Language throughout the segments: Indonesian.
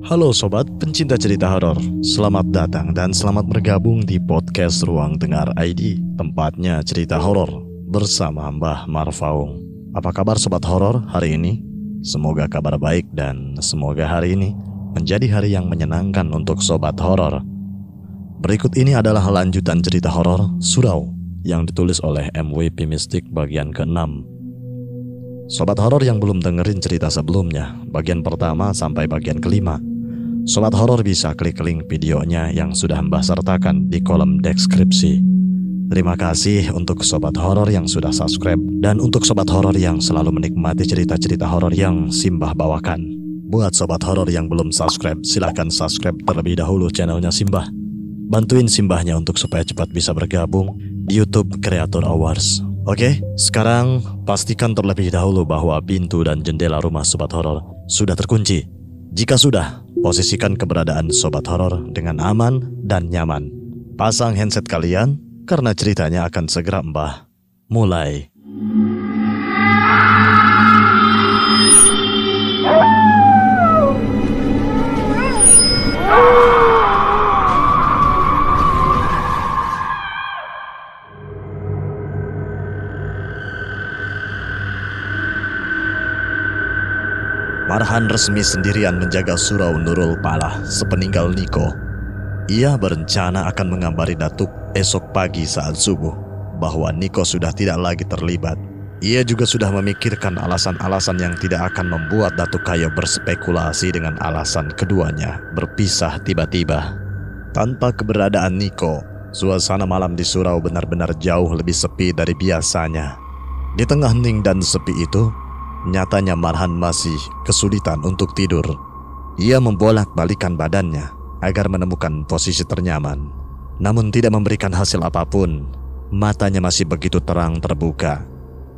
Halo sobat pencinta cerita horor, selamat datang dan selamat bergabung di podcast Ruang Dengar ID, tempatnya cerita horor bersama Mbah Marfaung. Apa kabar sobat horor hari ini? Semoga kabar baik dan semoga hari ini menjadi hari yang menyenangkan untuk sobat horor. Berikut ini adalah lanjutan cerita horor Surau yang ditulis oleh MWP Mystic bagian ke-6. Sobat horor yang belum dengerin cerita sebelumnya, bagian pertama sampai bagian kelima, sobat horor bisa klik link videonya yang sudah Mbah sertakan di kolom deskripsi. Terima kasih untuk sobat horor yang sudah subscribe dan untuk sobat horor yang selalu menikmati cerita-cerita horor yang Simbah bawakan. Buat sobat horor yang belum subscribe, silahkan subscribe terlebih dahulu channelnya Simbah. Bantuin Simbahnya untuk supaya cepat bisa bergabung di YouTube Creator Awards. Oke, sekarang pastikan terlebih dahulu bahwa pintu dan jendela rumah sobat horor sudah terkunci. Jika sudah, posisikan keberadaan sobat horor dengan aman dan nyaman. Pasang handset kalian karena ceritanya akan segera Mbah mulai. Marhan resmi sendirian menjaga Surau Nurul Palah sepeninggal Niko. Ia berencana akan mengabari Datuk esok pagi saat subuh bahwa Niko sudah tidak lagi terlibat. Ia juga sudah memikirkan alasan-alasan yang tidak akan membuat Datuk Kayo berspekulasi dengan alasan keduanya berpisah tiba-tiba. Tanpa keberadaan Niko, suasana malam di surau benar-benar jauh lebih sepi dari biasanya. Di tengah hening dan sepi itu, nyatanya Marhan masih kesulitan untuk tidur. Ia membolak-balikan badannya agar menemukan posisi ternyaman, namun tidak memberikan hasil apapun. Matanya masih begitu terang terbuka.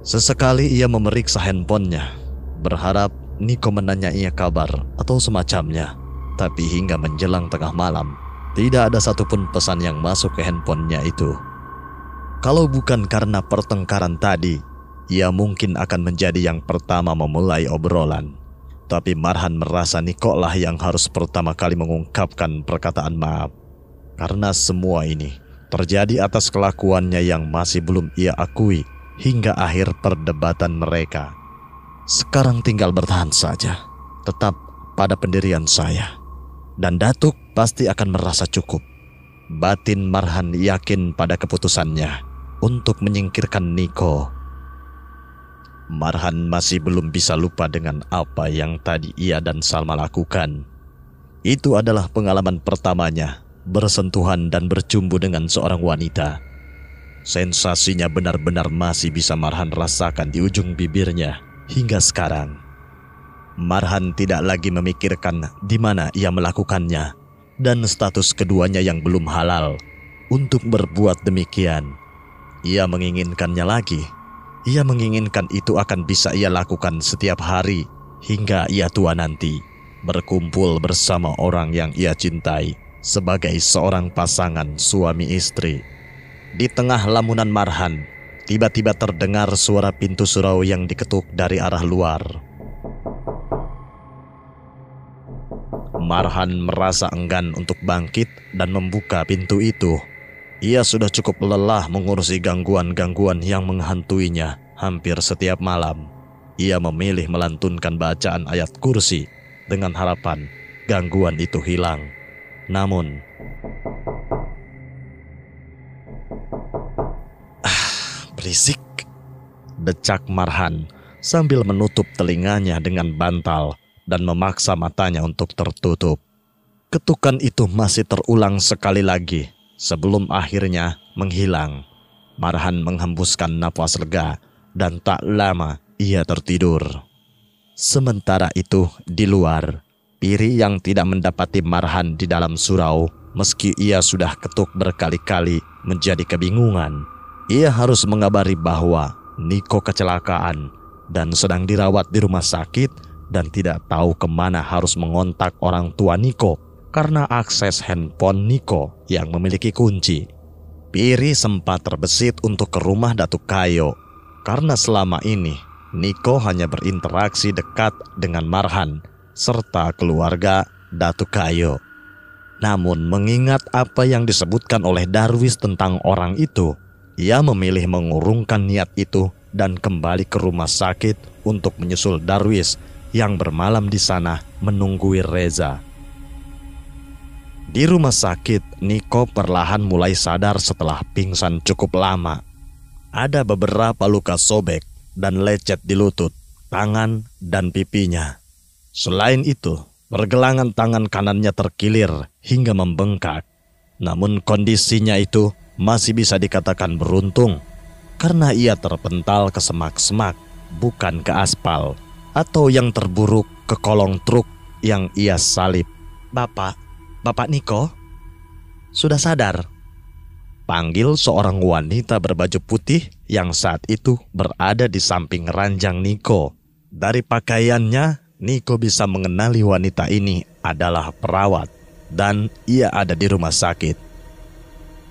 Sesekali ia memeriksa handphonenya, berharap Niko menanyainya kabar atau semacamnya. Tapi hingga menjelang tengah malam, tidak ada satupun pesan yang masuk ke handphonenya itu. Kalau bukan karena pertengkaran tadi, ia mungkin akan menjadi yang pertama memulai obrolan. Tapi Marhan merasa Niko lah yang harus pertama kali mengungkapkan perkataan maaf. Karena semua ini terjadi atas kelakuannya yang masih belum ia akui hingga akhir perdebatan mereka. Sekarang tinggal bertahan saja, tetap pada pendirian saya. Dan Datuk pasti akan merasa cukup. Batin Marhan yakin pada keputusannya untuk menyingkirkan Niko. Marhan masih belum bisa lupa dengan apa yang tadi ia dan Salma lakukan. Itu adalah pengalaman pertamanya bersentuhan dan bercumbu dengan seorang wanita. Sensasinya benar-benar masih bisa Marhan rasakan di ujung bibirnya hingga sekarang. Marhan tidak lagi memikirkan di mana ia melakukannya dan status keduanya yang belum halal untuk berbuat demikian. Ia menginginkannya lagi. Ia menginginkan itu akan bisa ia lakukan setiap hari hingga ia tua nanti, berkumpul bersama orang yang ia cintai sebagai seorang pasangan suami istri. Di tengah lamunan Marhan, tiba-tiba terdengar suara pintu surau yang diketuk dari arah luar. Marhan merasa enggan untuk bangkit dan membuka pintu itu. Ia sudah cukup lelah mengurusi gangguan-gangguan yang menghantuinya hampir setiap malam. Ia memilih melantunkan bacaan ayat kursi dengan harapan gangguan itu hilang. Namun, berisik, decak Marhan sambil menutup telinganya dengan bantal dan memaksa matanya untuk tertutup. Ketukan itu masih terulang sekali lagi. Sebelum akhirnya menghilang, Marhan menghembuskan napas lega dan tak lama ia tertidur. Sementara itu di luar, Piri yang tidak mendapati Marhan di dalam surau meski ia sudah ketuk berkali-kali menjadi kebingungan. Ia harus mengabari bahwa Niko kecelakaan dan sedang dirawat di rumah sakit dan tidak tahu kemana harus mengontak orang tua Niko karena akses handphone Niko yang memiliki kunci. Piri sempat terbesit untuk ke rumah Datuk Kayo karena selama ini Niko hanya berinteraksi dekat dengan Marhan serta keluarga Datuk Kayo. Namun mengingat apa yang disebutkan oleh Darwis tentang orang itu, ia memilih mengurungkan niat itu dan kembali ke rumah sakit untuk menyusul Darwis yang bermalam di sana menunggui Reza. Di rumah sakit, Niko perlahan mulai sadar setelah pingsan cukup lama. Ada beberapa luka sobek dan lecet di lutut, tangan, dan pipinya. Selain itu, pergelangan tangan kanannya terkilir hingga membengkak. Namun kondisinya itu masih bisa dikatakan beruntung karena ia terpental ke semak-semak, bukan ke aspal, atau yang terburuk ke kolong truk yang ia salip. Bapak Niko, sudah sadar? Panggil seorang wanita berbaju putih yang saat itu berada di samping ranjang Niko. Dari pakaiannya, Niko bisa mengenali wanita ini adalah perawat dan ia ada di rumah sakit.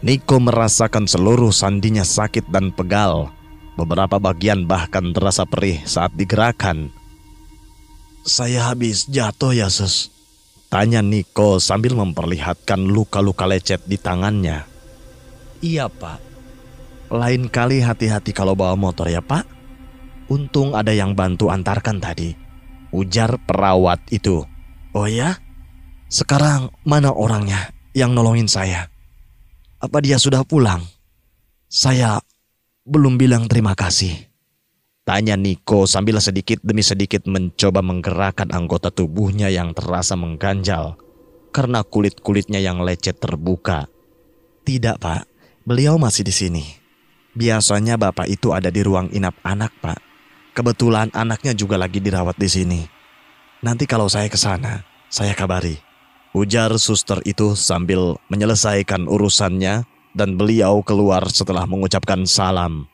Niko merasakan seluruh sandinya sakit dan pegal. Beberapa bagian bahkan terasa perih saat digerakkan. Saya habis jatuh ya, Sus? Tanya Niko sambil memperlihatkan luka-luka lecet di tangannya. Iya, Pak. Lain kali hati-hati kalau bawa motor ya, Pak. Untung ada yang bantu antarkan tadi, ujar perawat itu. Oh ya? Sekarang mana orangnya yang nolongin saya? Apa dia sudah pulang? Saya belum bilang terima kasih. Tanya Niko sambil sedikit demi sedikit mencoba menggerakkan anggota tubuhnya yang terasa mengganjal karena kulit-kulitnya yang lecet terbuka. Tidak, Pak. Beliau masih di sini. Biasanya Bapak itu ada di ruang inap anak, Pak. Kebetulan anaknya juga lagi dirawat di sini. Nanti kalau saya ke sana, saya kabari. Ujar suster itu sambil menyelesaikan urusannya dan beliau keluar setelah mengucapkan salam.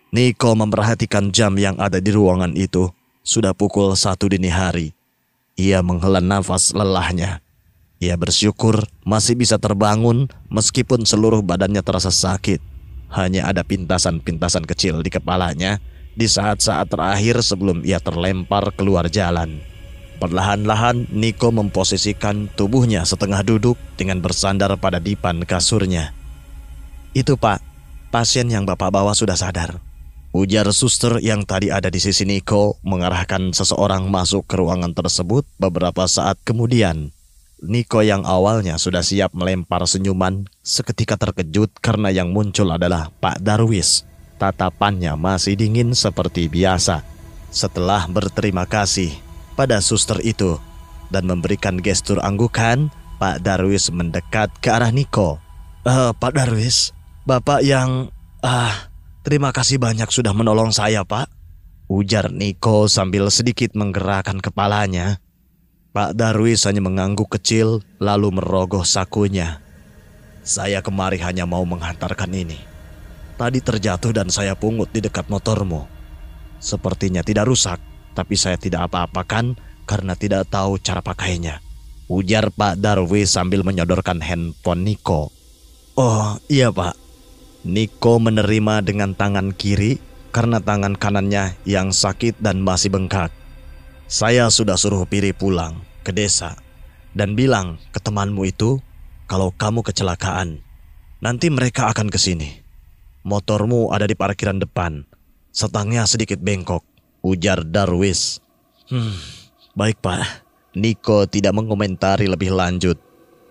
Niko memperhatikan jam yang ada di ruangan itu. Sudah pukul 1 dini hari. Ia menghela nafas lelahnya. Ia bersyukur masih bisa terbangun meskipun seluruh badannya terasa sakit. Hanya ada pintasan-pintasan kecil di kepalanya di saat-saat terakhir sebelum ia terlempar keluar jalan. Perlahan-lahan Niko memposisikan tubuhnya setengah duduk dengan bersandar pada dipan kasurnya. Itu, Pak, pasien yang Bapak bawa sudah sadar. Ujar suster yang tadi ada di sisi Niko mengarahkan seseorang masuk ke ruangan tersebut beberapa saat kemudian. Niko yang awalnya sudah siap melempar senyuman seketika terkejut karena yang muncul adalah Pak Darwis. Tatapannya masih dingin seperti biasa. Setelah berterima kasih pada suster itu dan memberikan gestur anggukan, Pak Darwis mendekat ke arah Niko. Pak Darwis, Bapak yang... terima kasih banyak sudah menolong saya, Pak. Ujar Niko sambil sedikit menggerakkan kepalanya. Pak Darwis hanya mengangguk kecil lalu merogoh sakunya. Saya kemari hanya mau menghantarkan ini. Tadi terjatuh dan saya pungut di dekat motormu. Sepertinya tidak rusak, tapi saya tidak apa-apakan karena tidak tahu cara pakainya. Ujar Pak Darwis sambil menyodorkan handphone Niko. Oh iya, Pak. Niko menerima dengan tangan kiri karena tangan kanannya yang sakit dan masih bengkak. Saya sudah suruh Piri pulang ke desa dan bilang ke temanmu itu kalau kamu kecelakaan. Nanti mereka akan ke sini. Motormu ada di parkiran depan. Setangnya sedikit bengkok, ujar Darwis. Baik, Pak. Niko tidak mengomentari lebih lanjut.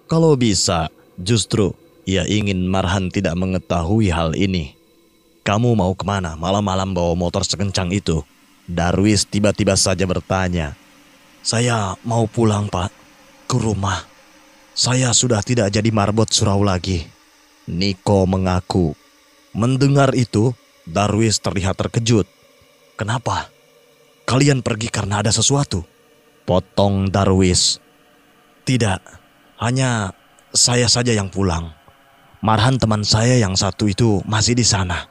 Kalau bisa, justru ia ingin Marhan tidak mengetahui hal ini. Kamu mau kemana malam-malam bawa motor sekencang itu? Darwis tiba-tiba saja bertanya. Saya mau pulang, Pak, ke rumah. Saya sudah tidak jadi marbot surau lagi. Niko mengaku. Mendengar itu, Darwis terlihat terkejut. Kenapa? Kalian pergi karena ada sesuatu? Potong Darwis. Tidak, hanya saya saja yang pulang. Marhan teman saya yang satu itu masih di sana.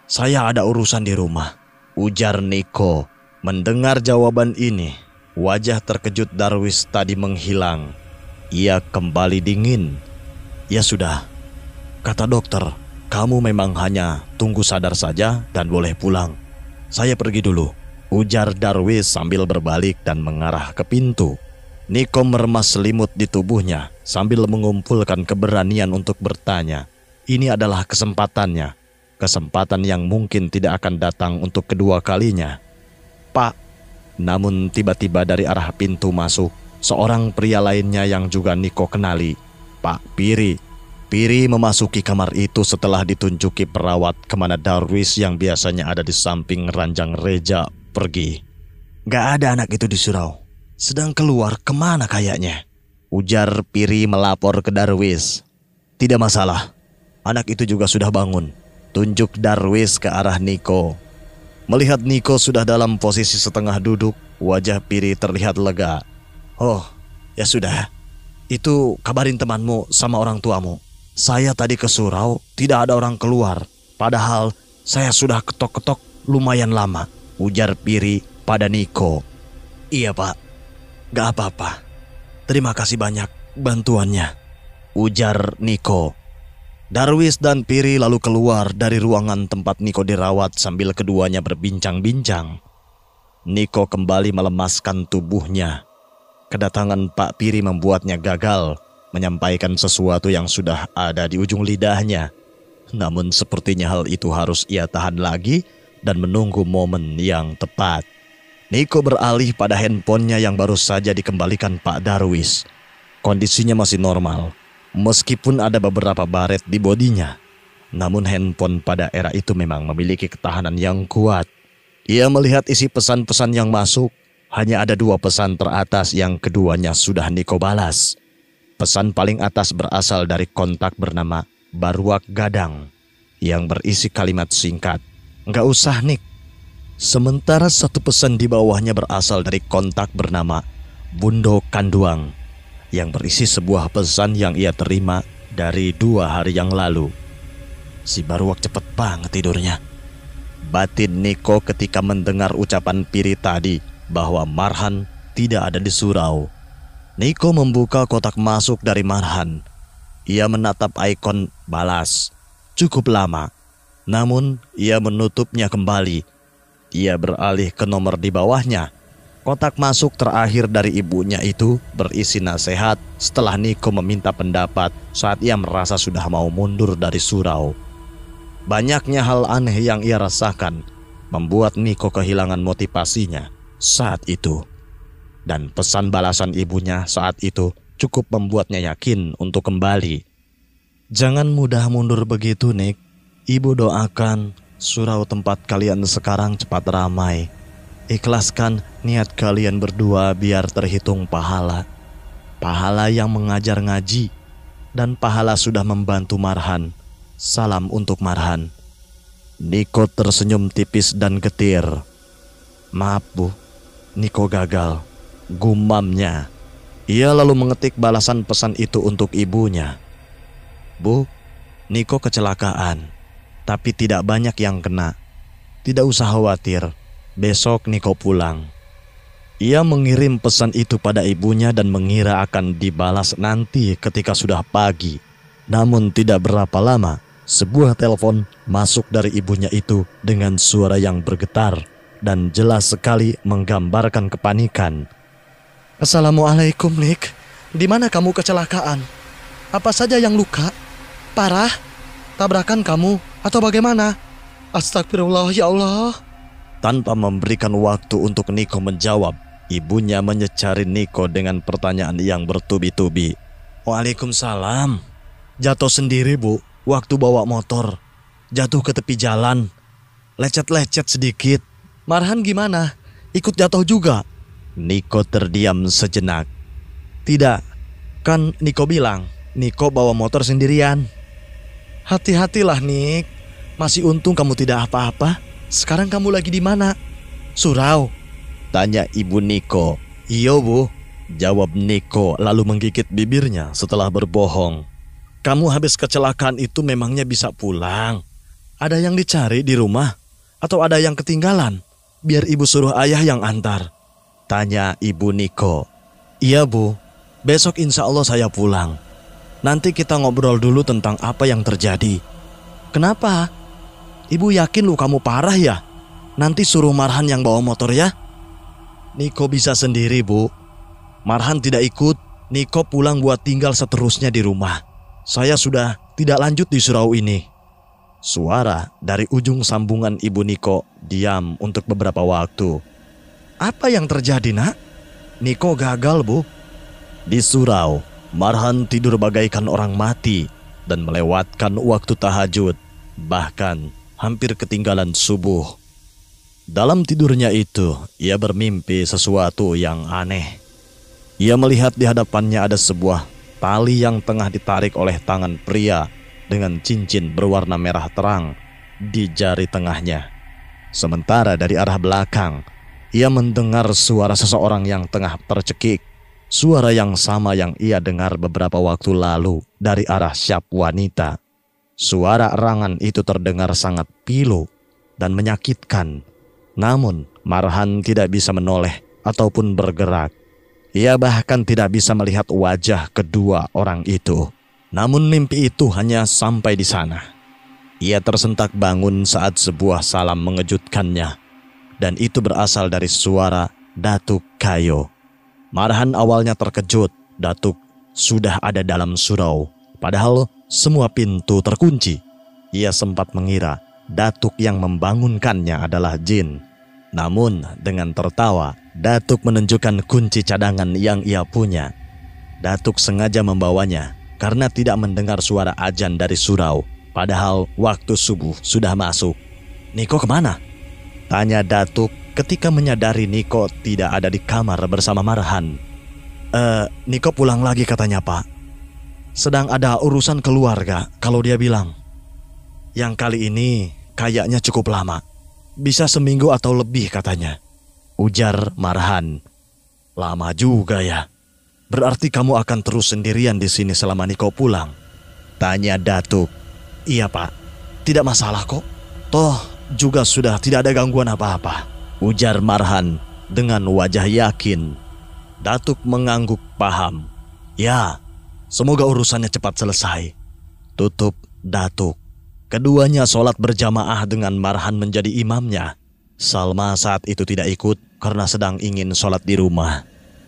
Saya ada urusan di rumah, ujar Niko. Mendengar jawaban ini, wajah terkejut Darwis tadi menghilang. Ia kembali dingin. Ya sudah, kata dokter, kamu memang hanya tunggu sadar saja dan boleh pulang. Saya pergi dulu, ujar Darwis sambil berbalik dan mengarah ke pintu. Niko meremas selimut di tubuhnya sambil mengumpulkan keberanian untuk bertanya. Ini adalah kesempatannya. Kesempatan yang mungkin tidak akan datang untuk kedua kalinya. Pak. Namun tiba-tiba dari arah pintu masuk, seorang pria lainnya yang juga Niko kenali, Pak Piri. Piri memasuki kamar itu setelah ditunjuki perawat kemana Darwis yang biasanya ada di samping ranjang reja pergi. Gak ada anak itu di surau. Sedang keluar kemana kayaknya? Ujar Piri melapor ke Darwis. Tidak masalah. Anak itu juga sudah bangun. Tunjuk Darwis ke arah Niko. Melihat Niko sudah dalam posisi setengah duduk, wajah Piri terlihat lega. Oh, ya sudah. Itu kabarin temanmu sama orang tuamu. Saya tadi ke surau, tidak ada orang keluar. Padahal saya sudah ketok-ketok lumayan lama. Ujar Piri pada Niko. Iya pak, gak apa-apa. Terima kasih banyak bantuannya. Ujar Niko. Darwis dan Piri lalu keluar dari ruangan tempat Niko dirawat sambil keduanya berbincang-bincang. Niko kembali melemaskan tubuhnya. Kedatangan Pak Piri membuatnya gagal menyampaikan sesuatu yang sudah ada di ujung lidahnya. Namun sepertinya hal itu harus ia tahan lagi dan menunggu momen yang tepat. Niko beralih pada handphonenya yang baru saja dikembalikan Pak Darwis. Kondisinya masih normal, meskipun ada beberapa baret di bodinya. Namun handphone pada era itu memang memiliki ketahanan yang kuat. Ia melihat isi pesan-pesan yang masuk. Hanya ada 2 pesan teratas yang keduanya sudah Niko balas. Pesan paling atas berasal dari kontak bernama Baruak Gadang yang berisi kalimat singkat, "Nggak usah Nik." Sementara satu pesan di bawahnya berasal dari kontak bernama Bundo Kanduang yang berisi sebuah pesan yang ia terima dari 2 hari yang lalu. Si Baruak cepet banget tidurnya. Batin Niko ketika mendengar ucapan Piri tadi bahwa Marhan tidak ada di surau. Niko membuka kotak masuk dari Marhan. Ia menatap ikon balas cukup lama, namun ia menutupnya kembali. Ia beralih ke nomor di bawahnya. Kotak masuk terakhir dari ibunya itu berisi nasihat setelah Niko meminta pendapat saat ia merasa sudah mau mundur dari surau. Banyaknya hal aneh yang ia rasakan membuat Niko kehilangan motivasinya saat itu. Dan pesan balasan ibunya saat itu cukup membuatnya yakin untuk kembali. Jangan mudah mundur begitu, Nik. Ibu doakan surau tempat kalian sekarang cepat ramai. Ikhlaskan niat kalian berdua biar terhitung pahala. Pahala yang mengajar ngaji dan pahala sudah membantu Marhan. Salam untuk Marhan. Niko tersenyum tipis dan getir. Maaf Bu, Niko gagal. Gumamnya. Ia lalu mengetik balasan pesan itu untuk ibunya. Bu, Niko kecelakaan, tapi tidak banyak yang kena. Tidak usah khawatir, besok Niko pulang. Ia mengirim pesan itu pada ibunya dan mengira akan dibalas nanti ketika sudah pagi. Namun tidak berapa lama, sebuah telepon masuk dari ibunya itu dengan suara yang bergetar dan jelas sekali menggambarkan kepanikan. Assalamualaikum, Nik. Di mana kamu kecelakaan? Apa saja yang luka? Parah? Tabrakan kamu atau bagaimana? Astagfirullah ya Allah. Tanpa memberikan waktu untuk Niko menjawab, ibunya menyecari Niko dengan pertanyaan yang bertubi-tubi. Waalaikumsalam. Jatuh sendiri Bu, waktu bawa motor. Jatuh ke tepi jalan. Lecet-lecet sedikit. Marhan gimana? Ikut jatuh juga? Niko terdiam sejenak. Tidak, kan Niko bilang Niko bawa motor sendirian. Hati-hatilah Nik. Masih untung kamu tidak apa-apa. Sekarang kamu lagi di mana? Surau? Tanya ibu Niko. Iya Bu, jawab Niko lalu menggigit bibirnya setelah berbohong. Kamu habis kecelakaan itu memangnya bisa pulang? Ada yang dicari di rumah? Atau ada yang ketinggalan? Biar ibu suruh ayah yang antar. Tanya ibu Niko. Iya Bu, besok insya Allah saya pulang. Nanti kita ngobrol dulu tentang apa yang terjadi. Kenapa? Ibu yakin lu kamu parah ya? Nanti suruh Marhan yang bawa motor ya? Niko bisa sendiri Bu. Marhan tidak ikut, Niko pulang buat tinggal seterusnya di rumah. Saya sudah tidak lanjut di surau ini. Suara dari ujung sambungan ibu Niko diam untuk beberapa waktu. Apa yang terjadi, nak? Niko gagal, Bu. Di surau, Marhan tidur bagaikan orang mati dan melewatkan waktu tahajud, bahkan hampir ketinggalan subuh. Dalam tidurnya itu, ia bermimpi sesuatu yang aneh. Ia melihat di hadapannya ada sebuah tali yang tengah ditarik oleh tangan pria dengan cincin berwarna merah terang di jari tengahnya. Sementara dari arah belakang, ia mendengar suara seseorang yang tengah tercekik. Suara yang sama yang ia dengar beberapa waktu lalu dari arah syap wanita. Suara erangan itu terdengar sangat pilu dan menyakitkan. Namun Marhan tidak bisa menoleh ataupun bergerak. Ia bahkan tidak bisa melihat wajah kedua orang itu. Namun mimpi itu hanya sampai di sana. Ia tersentak bangun saat sebuah salam mengejutkannya. Dan itu berasal dari suara Datuk Kayo. Marhan awalnya terkejut, Datuk sudah ada dalam surau. Padahal semua pintu terkunci. Ia sempat mengira Datuk yang membangunkannya adalah jin. Namun dengan tertawa, Datuk menunjukkan kunci cadangan yang ia punya. Datuk sengaja membawanya karena tidak mendengar suara azan dari surau. Padahal waktu subuh sudah masuk. Niko kemana? Tanya Datuk ketika menyadari Niko tidak ada di kamar bersama Marhan. Niko pulang lagi katanya, Pak. Sedang ada urusan keluarga kalau dia bilang. Yang kali ini kayaknya cukup lama. Bisa seminggu atau lebih katanya. Ujar Marhan. Lama juga ya. Berarti kamu akan terus sendirian di sini selama Niko pulang? Tanya Datuk. Iya, Pak. Tidak masalah kok. Toh juga sudah tidak ada gangguan apa-apa. Ujar Marhan dengan wajah yakin. Datuk mengangguk paham. Ya, semoga urusannya cepat selesai. Tutup Datuk. Keduanya sholat berjamaah dengan Marhan menjadi imamnya. Salma saat itu tidak ikut karena sedang ingin sholat di rumah.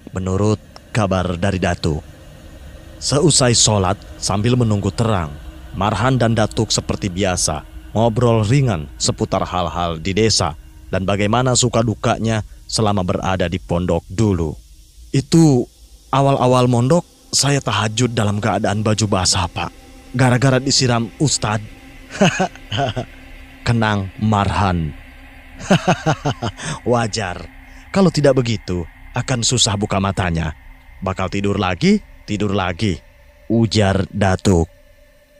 Menurut kabar dari Datuk. Seusai sholat sambil menunggu terang, Marhan dan Datuk seperti biasa ngobrol ringan seputar hal-hal di desa dan bagaimana suka dukanya selama berada di pondok dulu. Itu awal-awal mondok saya tahajud dalam keadaan baju basah, Pak. Gara-gara disiram Ustadz. Kenang Marhan. Wajar. Kalau tidak begitu akan susah buka matanya. Bakal tidur lagi, ujar Datuk.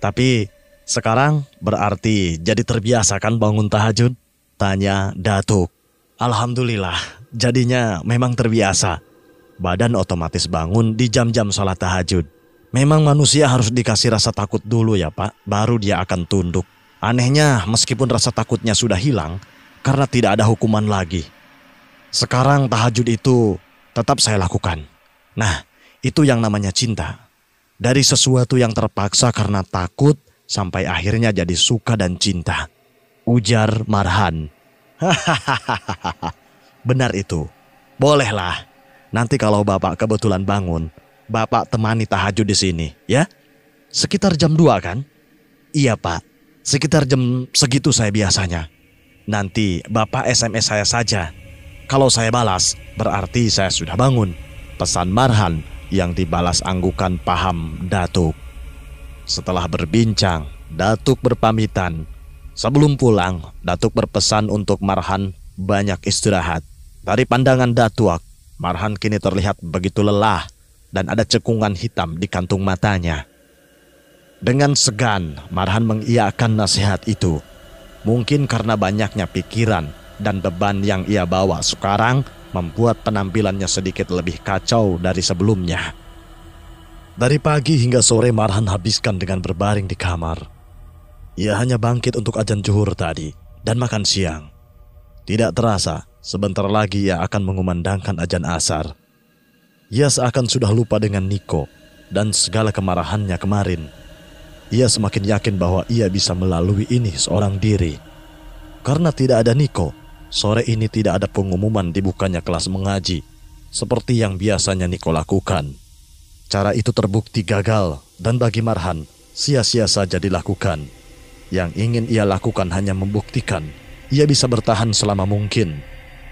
Tapi sekarang berarti jadi terbiasa kan bangun tahajud? Tanya Datuk. Alhamdulillah, jadinya memang terbiasa. Badan otomatis bangun di jam-jam sholat tahajud. Memang manusia harus dikasih rasa takut dulu ya, Pak, baru dia akan tunduk. Anehnya meskipun rasa takutnya sudah hilang karena tidak ada hukuman lagi. Sekarang tahajud itu tetap saya lakukan. Nah, itu yang namanya cinta. Dari sesuatu yang terpaksa karena takut sampai akhirnya jadi suka dan cinta. Ujar Marhan. Benar itu. Bolehlah. Nanti kalau Bapak kebetulan bangun, Bapak temani tahajud di sini, ya? Sekitar jam 2 kan? Iya, Pak. Sekitar jam segitu saya biasanya. Nanti Bapak SMS saya saja. Kalau saya balas, berarti saya sudah bangun. Pesan Marhan yang dibalas anggukan paham Datuk. Setelah berbincang, Datuk berpamitan. Sebelum pulang, Datuk berpesan untuk Marhan banyak istirahat. Dari pandangan Datuk, Marhan kini terlihat begitu lelah dan ada cekungan hitam di kantung matanya. Dengan segan, Marhan mengiyakan nasihat itu. Mungkin karena banyaknya pikiran dan beban yang ia bawa sekarang membuat penampilannya sedikit lebih kacau dari sebelumnya. Dari pagi hingga sore Marhan habiskan dengan berbaring di kamar. Ia hanya bangkit untuk azan zuhur tadi dan makan siang. Tidak terasa, sebentar lagi ia akan mengumandangkan azan asar. Ia seakan sudah lupa dengan Niko dan segala kemarahannya kemarin. Ia semakin yakin bahwa ia bisa melalui ini seorang diri. Karena tidak ada Niko, sore ini tidak ada pengumuman dibukanya kelas mengaji. seperti yang biasanya Niko lakukan. Cara itu terbukti gagal dan bagi Marhan sia-sia saja dilakukan. Yang ingin ia lakukan hanya membuktikan ia bisa bertahan selama mungkin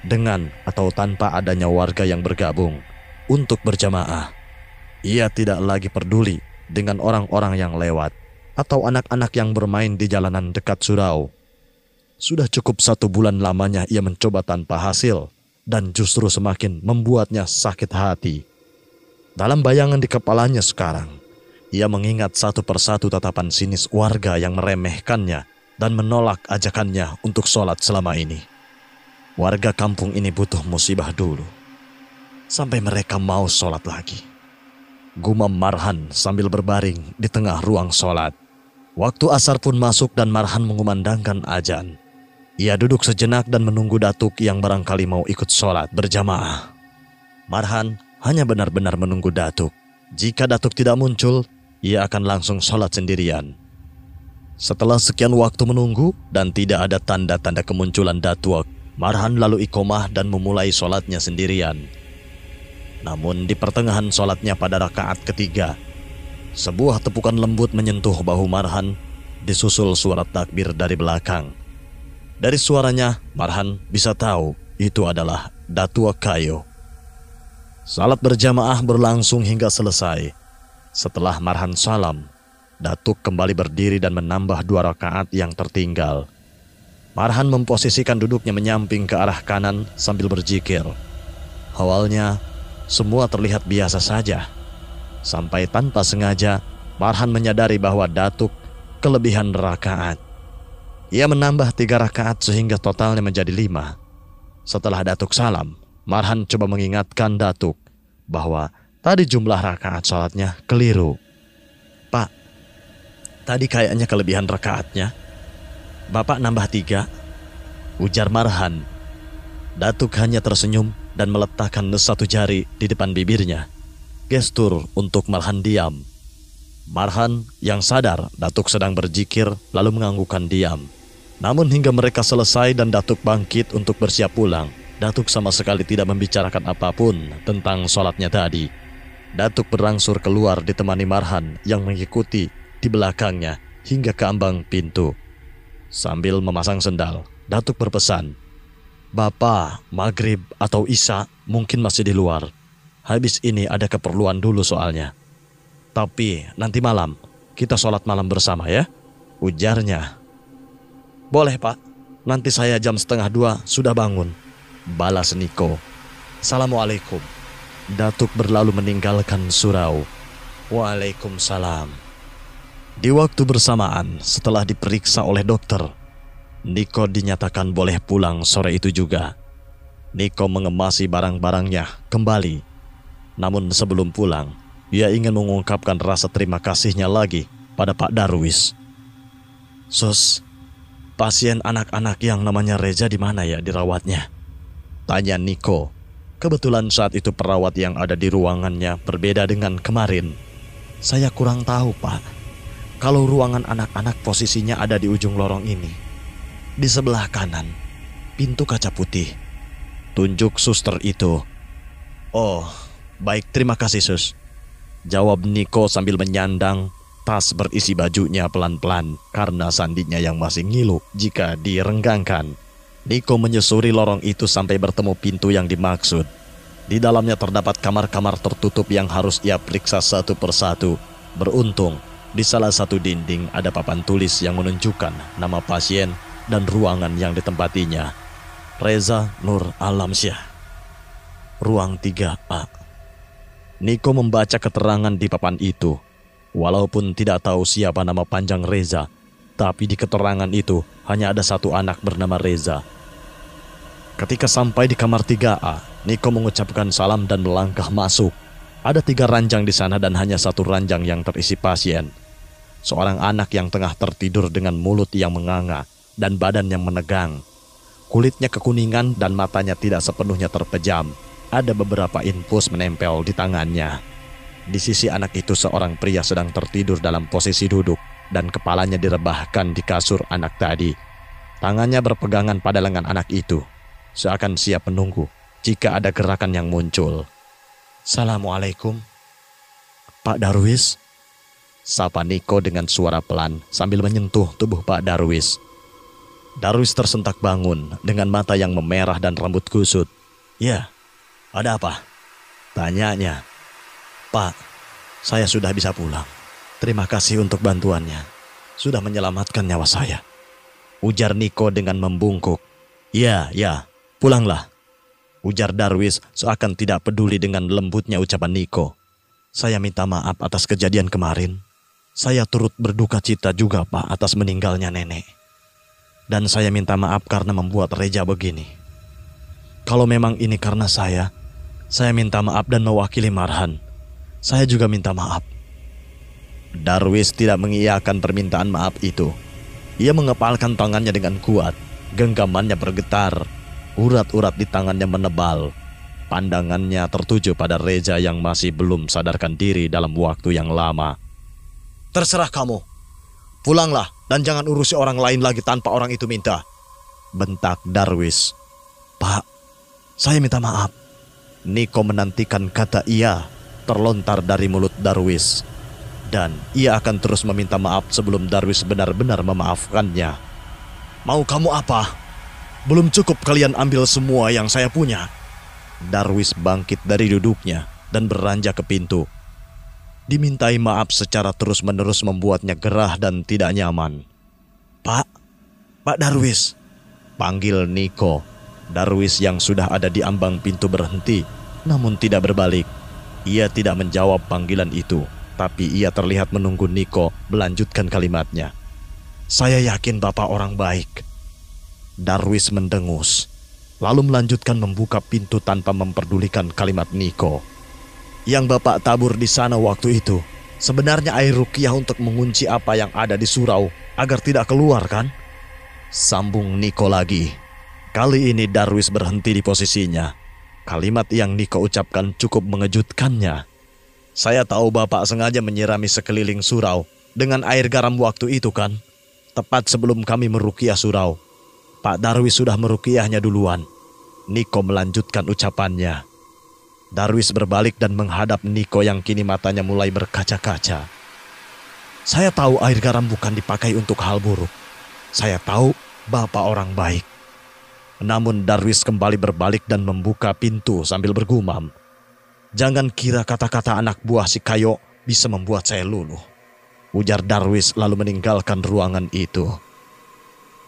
dengan atau tanpa adanya warga yang bergabung untuk berjamaah. Ia tidak lagi peduli dengan orang-orang yang lewat atau anak-anak yang bermain di jalanan dekat surau. Sudah cukup 1 bulan lamanya ia mencoba tanpa hasil dan justru semakin membuatnya sakit hati. Dalam bayangan di kepalanya sekarang, ia mengingat satu persatu tatapan sinis warga yang meremehkannya dan menolak ajakannya untuk sholat selama ini. Warga kampung ini butuh musibah dulu, sampai mereka mau sholat lagi. Gumam Marhan sambil berbaring di tengah ruang sholat. Waktu asar pun masuk dan Marhan mengumandangkan azan. Ia duduk sejenak dan menunggu datuk yang barangkali mau ikut sholat berjamaah. Marhan hanya benar-benar menunggu datuk. Jika datuk tidak muncul, ia akan langsung sholat sendirian. Setelah sekian waktu menunggu dan tidak ada tanda-tanda kemunculan datuk, Marhan lalu iqomah dan memulai sholatnya sendirian. Namun di pertengahan sholatnya pada rakaat ketiga, sebuah tepukan lembut menyentuh bahu Marhan, disusul suara takbir dari belakang. Dari suaranya, Marhan bisa tahu itu adalah Datuk Kayo. Salat berjamaah berlangsung hingga selesai. Setelah Marhan salam, Datuk kembali berdiri dan menambah 2 rakaat yang tertinggal. Marhan memposisikan duduknya menyamping ke arah kanan sambil berzikir. Awalnya, semua terlihat biasa saja. Sampai tanpa sengaja, Marhan menyadari bahwa Datuk kelebihan rakaat. Ia menambah 3 rakaat sehingga totalnya menjadi 5. Setelah Datuk salam, Marhan coba mengingatkan Datuk bahwa tadi jumlah rakaat sholatnya keliru. Pak, tadi kayaknya kelebihan rakaatnya. Bapak nambah 3, ujar Marhan. Datuk hanya tersenyum dan meletakkan 1 jari di depan bibirnya. Gestur untuk Marhan diam. Marhan yang sadar Datuk sedang berzikir lalu menganggukkan diam. Namun hingga mereka selesai dan Datuk bangkit untuk bersiap pulang, Datuk sama sekali tidak membicarakan apapun tentang sholatnya tadi. Datuk berangsur keluar ditemani Marhan yang mengikuti di belakangnya hingga ke ambang pintu. Sambil memasang sendal, Datuk berpesan, "Bapak, maghrib atau isya mungkin masih di luar. Habis ini ada keperluan dulu soalnya. Tapi nanti malam kita sholat malam bersama ya," ujarnya. "Boleh Pak, nanti saya jam 1:30 sudah bangun," balas Niko. "Assalamualaikum." Datuk berlalu meninggalkan surau. Waalaikumsalam. Di waktu bersamaan setelah diperiksa oleh dokter, Niko dinyatakan boleh pulang sore itu juga. Niko mengemasi barang-barangnya kembali. Namun sebelum pulang, ia ingin mengungkapkan rasa terima kasihnya lagi pada Pak Darwis. "Sus, pasien anak-anak yang namanya Reza di mana ya dirawatnya?" tanya Niko. Kebetulan saat itu perawat yang ada di ruangannya berbeda dengan kemarin. "Saya kurang tahu, Pak. Kalau ruangan anak-anak posisinya ada di ujung lorong ini. Di sebelah kanan, pintu kaca putih," tunjuk suster itu. "Oh, baik, terima kasih sus," jawab Niko sambil menyandang tas berisi bajunya pelan-pelan karena sandinya yang masih ngilu jika direnggangkan. Niko menyusuri lorong itu sampai bertemu pintu yang dimaksud. Di dalamnya terdapat kamar-kamar tertutup yang harus ia periksa satu persatu. Beruntung, di salah satu dinding ada papan tulis yang menunjukkan nama pasien dan ruangan yang ditempatinya. Reza Nur Alamsyah, ruang 3A. Niko membaca keterangan di papan itu. Walaupun tidak tahu siapa nama panjang Reza, tapi di keterangan itu hanya ada 1 anak bernama Reza. Ketika sampai di kamar 3A, Niko mengucapkan salam dan melangkah masuk. Ada 3 ranjang di sana dan hanya 1 ranjang yang terisi pasien. Seorang anak yang tengah tertidur dengan mulut yang menganga dan badan yang menegang. Kulitnya kekuningan dan matanya tidak sepenuhnya terpejam. Ada beberapa infus menempel di tangannya. Di sisi anak itu seorang pria sedang tertidur dalam posisi duduk dan kepalanya direbahkan di kasur anak tadi. Tangannya berpegangan pada lengan anak itu, seakan siap menunggu jika ada gerakan yang muncul. Assalamualaikum, Pak Darwis. Sapa Niko dengan suara pelan sambil menyentuh tubuh Pak Darwis. Darwis tersentak bangun dengan mata yang memerah dan rambut kusut. Ya, ada apa? Tanyanya. Pak, saya sudah bisa pulang. Terima kasih untuk bantuannya. Sudah menyelamatkan nyawa saya. Ujar Niko dengan membungkuk. Ya, pulanglah. Ujar Darwis seakan tidak peduli dengan lembutnya ucapan Niko. Saya minta maaf atas kejadian kemarin. Saya turut berduka cita juga, Pak, atas meninggalnya nenek. Dan saya minta maaf karena membuat Reja begini. Kalau memang ini karena saya minta maaf dan mewakili Marhan. Saya juga minta maaf. Darwis tidak mengiyakan permintaan maaf itu. Ia mengepalkan tangannya dengan kuat. Genggamannya bergetar. Urat-urat di tangannya menebal. Pandangannya tertuju pada Reja yang masih belum sadarkan diri dalam waktu yang lama. Terserah kamu. Pulanglah dan jangan urusi orang lain lagi tanpa orang itu minta. Bentak Darwis. Pak, saya minta maaf. Niko menantikan kata iya terlontar dari mulut Darwis. Dan ia akan terus meminta maaf sebelum Darwis benar-benar memaafkannya. Mau kamu apa? Belum cukup kalian ambil semua yang saya punya. Darwis bangkit dari duduknya dan beranjak ke pintu. Dimintai maaf secara terus-menerus membuatnya gerah dan tidak nyaman. Pak Darwis, panggil Niko. Darwis yang sudah ada di ambang pintu berhenti, namun tidak berbalik. Ia tidak menjawab panggilan itu, tapi ia terlihat menunggu Niko melanjutkan kalimatnya. Saya yakin Bapak orang baik. Darwis mendengus, lalu melanjutkan membuka pintu tanpa memperdulikan kalimat Niko. Yang Bapak tabur di sana waktu itu sebenarnya air ruqyah untuk mengunci apa yang ada di surau agar tidak keluar, kan? Sambung Niko lagi. Kali ini Darwis berhenti di posisinya. Kalimat yang Niko ucapkan cukup mengejutkannya. Saya tahu Bapak sengaja menyirami sekeliling surau dengan air garam waktu itu, kan? Tepat sebelum kami meruqyah surau. Pak Darwis sudah meruqyahnya duluan. Niko melanjutkan ucapannya. Darwis berbalik dan menghadap Niko yang kini matanya mulai berkaca-kaca. Saya tahu air garam bukan dipakai untuk hal buruk. Saya tahu Bapak orang baik. Namun Darwis kembali berbalik dan membuka pintu sambil bergumam. Jangan kira kata-kata anak buah si Kayo bisa membuat saya luluh. Ujar Darwis lalu meninggalkan ruangan itu.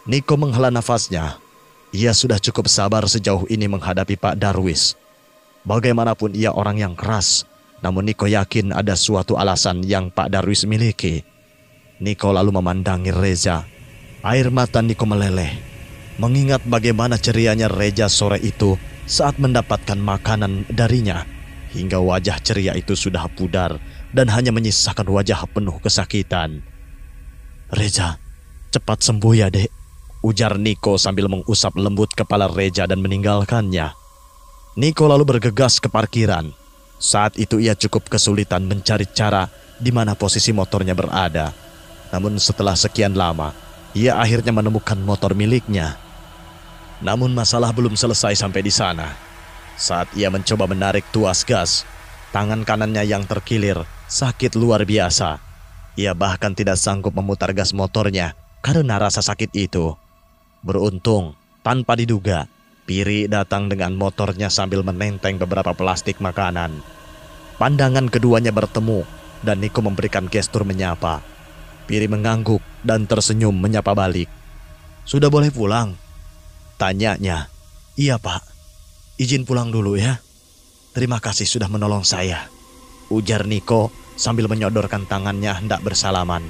Niko menghela nafasnya. Ia sudah cukup sabar sejauh ini menghadapi Pak Darwis. Bagaimanapun ia orang yang keras, namun Niko yakin ada suatu alasan yang Pak Darwis miliki. Niko lalu memandangi Reza. Air mata Niko meleleh, mengingat bagaimana cerianya Reza sore itu saat mendapatkan makanan darinya, hingga wajah ceria itu sudah pudar dan hanya menyisakan wajah penuh kesakitan. Reza, cepat sembuh ya, Dek. Ujar Niko sambil mengusap lembut kepala Reza dan meninggalkannya. Niko lalu bergegas ke parkiran. Saat itu ia cukup kesulitan mencari cara di mana posisi motornya berada. Namun setelah sekian lama, ia akhirnya menemukan motor miliknya. Namun masalah belum selesai sampai di sana. Saat ia mencoba menarik tuas gas, tangan kanannya yang terkilir sakit luar biasa. Ia bahkan tidak sanggup memutar gas motornya karena rasa sakit itu. Beruntung, tanpa diduga, Piri datang dengan motornya sambil menenteng beberapa plastik makanan. Pandangan keduanya bertemu dan Niko memberikan gestur menyapa. Piri mengangguk dan tersenyum menyapa balik. Sudah boleh pulang? Tanyanya. Iya, Pak. Izin pulang dulu ya. Terima kasih sudah menolong saya. Ujar Niko sambil menyodorkan tangannya hendak bersalaman.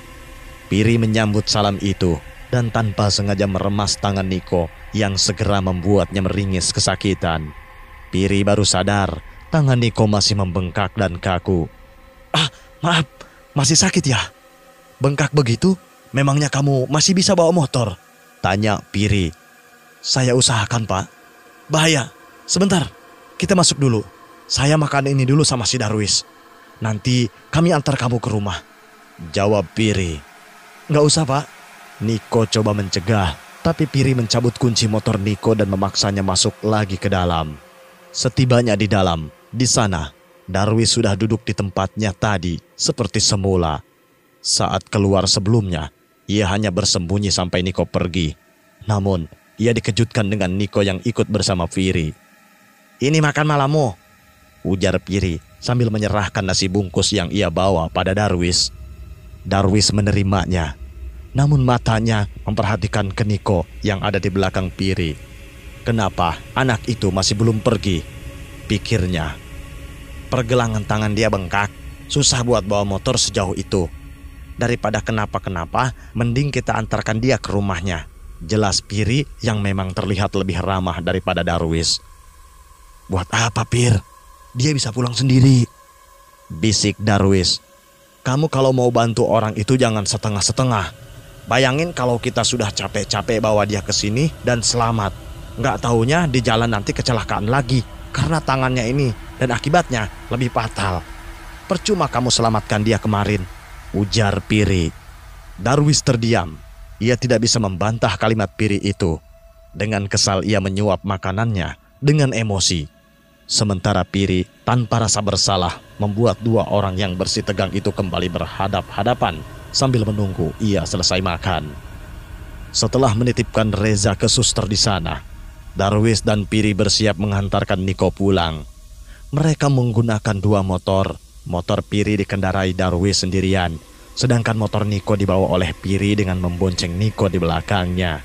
Piri menyambut salam itu dan tanpa sengaja meremas tangan Niko yang segera membuatnya meringis kesakitan. Piri baru sadar tangan Niko masih membengkak dan kaku. Maaf, masih sakit ya? Bengkak begitu? Memangnya kamu masih bisa bawa motor? Tanya Piri. Saya usahakan, Pak. Bahaya, sebentar, kita masuk dulu. Saya makan ini dulu sama si Darwis. Nanti kami antar kamu ke rumah. Jawab Piri. Nggak usah, Pak. Niko coba mencegah, tapi Piri mencabut kunci motor Niko dan memaksanya masuk lagi ke dalam. Setibanya di dalam, di sana, Darwis sudah duduk di tempatnya tadi seperti semula. Saat keluar sebelumnya, ia hanya bersembunyi sampai Niko pergi. Namun, ia dikejutkan dengan Niko yang ikut bersama Piri. "Ini makan malammu," ujar Piri sambil menyerahkan nasi bungkus yang ia bawa pada Darwis. Darwis menerimanya, namun matanya memperhatikan ke Niko yang ada di belakang Piri. Kenapa anak itu masih belum pergi? Pikirnya. Pergelangan tangan dia bengkak, susah buat bawa motor sejauh itu. Daripada kenapa-kenapa, mending kita antarkan dia ke rumahnya. Jelas Piri yang memang terlihat lebih ramah daripada Darwis. "Buat apa, Pir? Dia bisa pulang sendiri," bisik Darwis. "Kamu kalau mau bantu orang itu jangan setengah-setengah. Bayangin kalau kita sudah capek-capek bawa dia ke sini dan selamat. Nggak taunya di jalan nanti kecelakaan lagi karena tangannya ini dan akibatnya lebih fatal. Percuma kamu selamatkan dia kemarin," ujar Piri. Darwis terdiam. Ia tidak bisa membantah kalimat Piri itu. Dengan kesal ia menyuap makanannya dengan emosi. Sementara Piri tanpa rasa bersalah membuat dua orang yang bersih tegang itu kembali berhadap-hadapan sambil menunggu ia selesai makan. Setelah menitipkan Reza ke suster di sana, Darwis dan Piri bersiap menghantarkan Niko pulang. Mereka menggunakan dua motor. Motor Piri dikendarai Darwis sendirian, sedangkan motor Niko dibawa oleh Piri dengan membonceng Niko di belakangnya.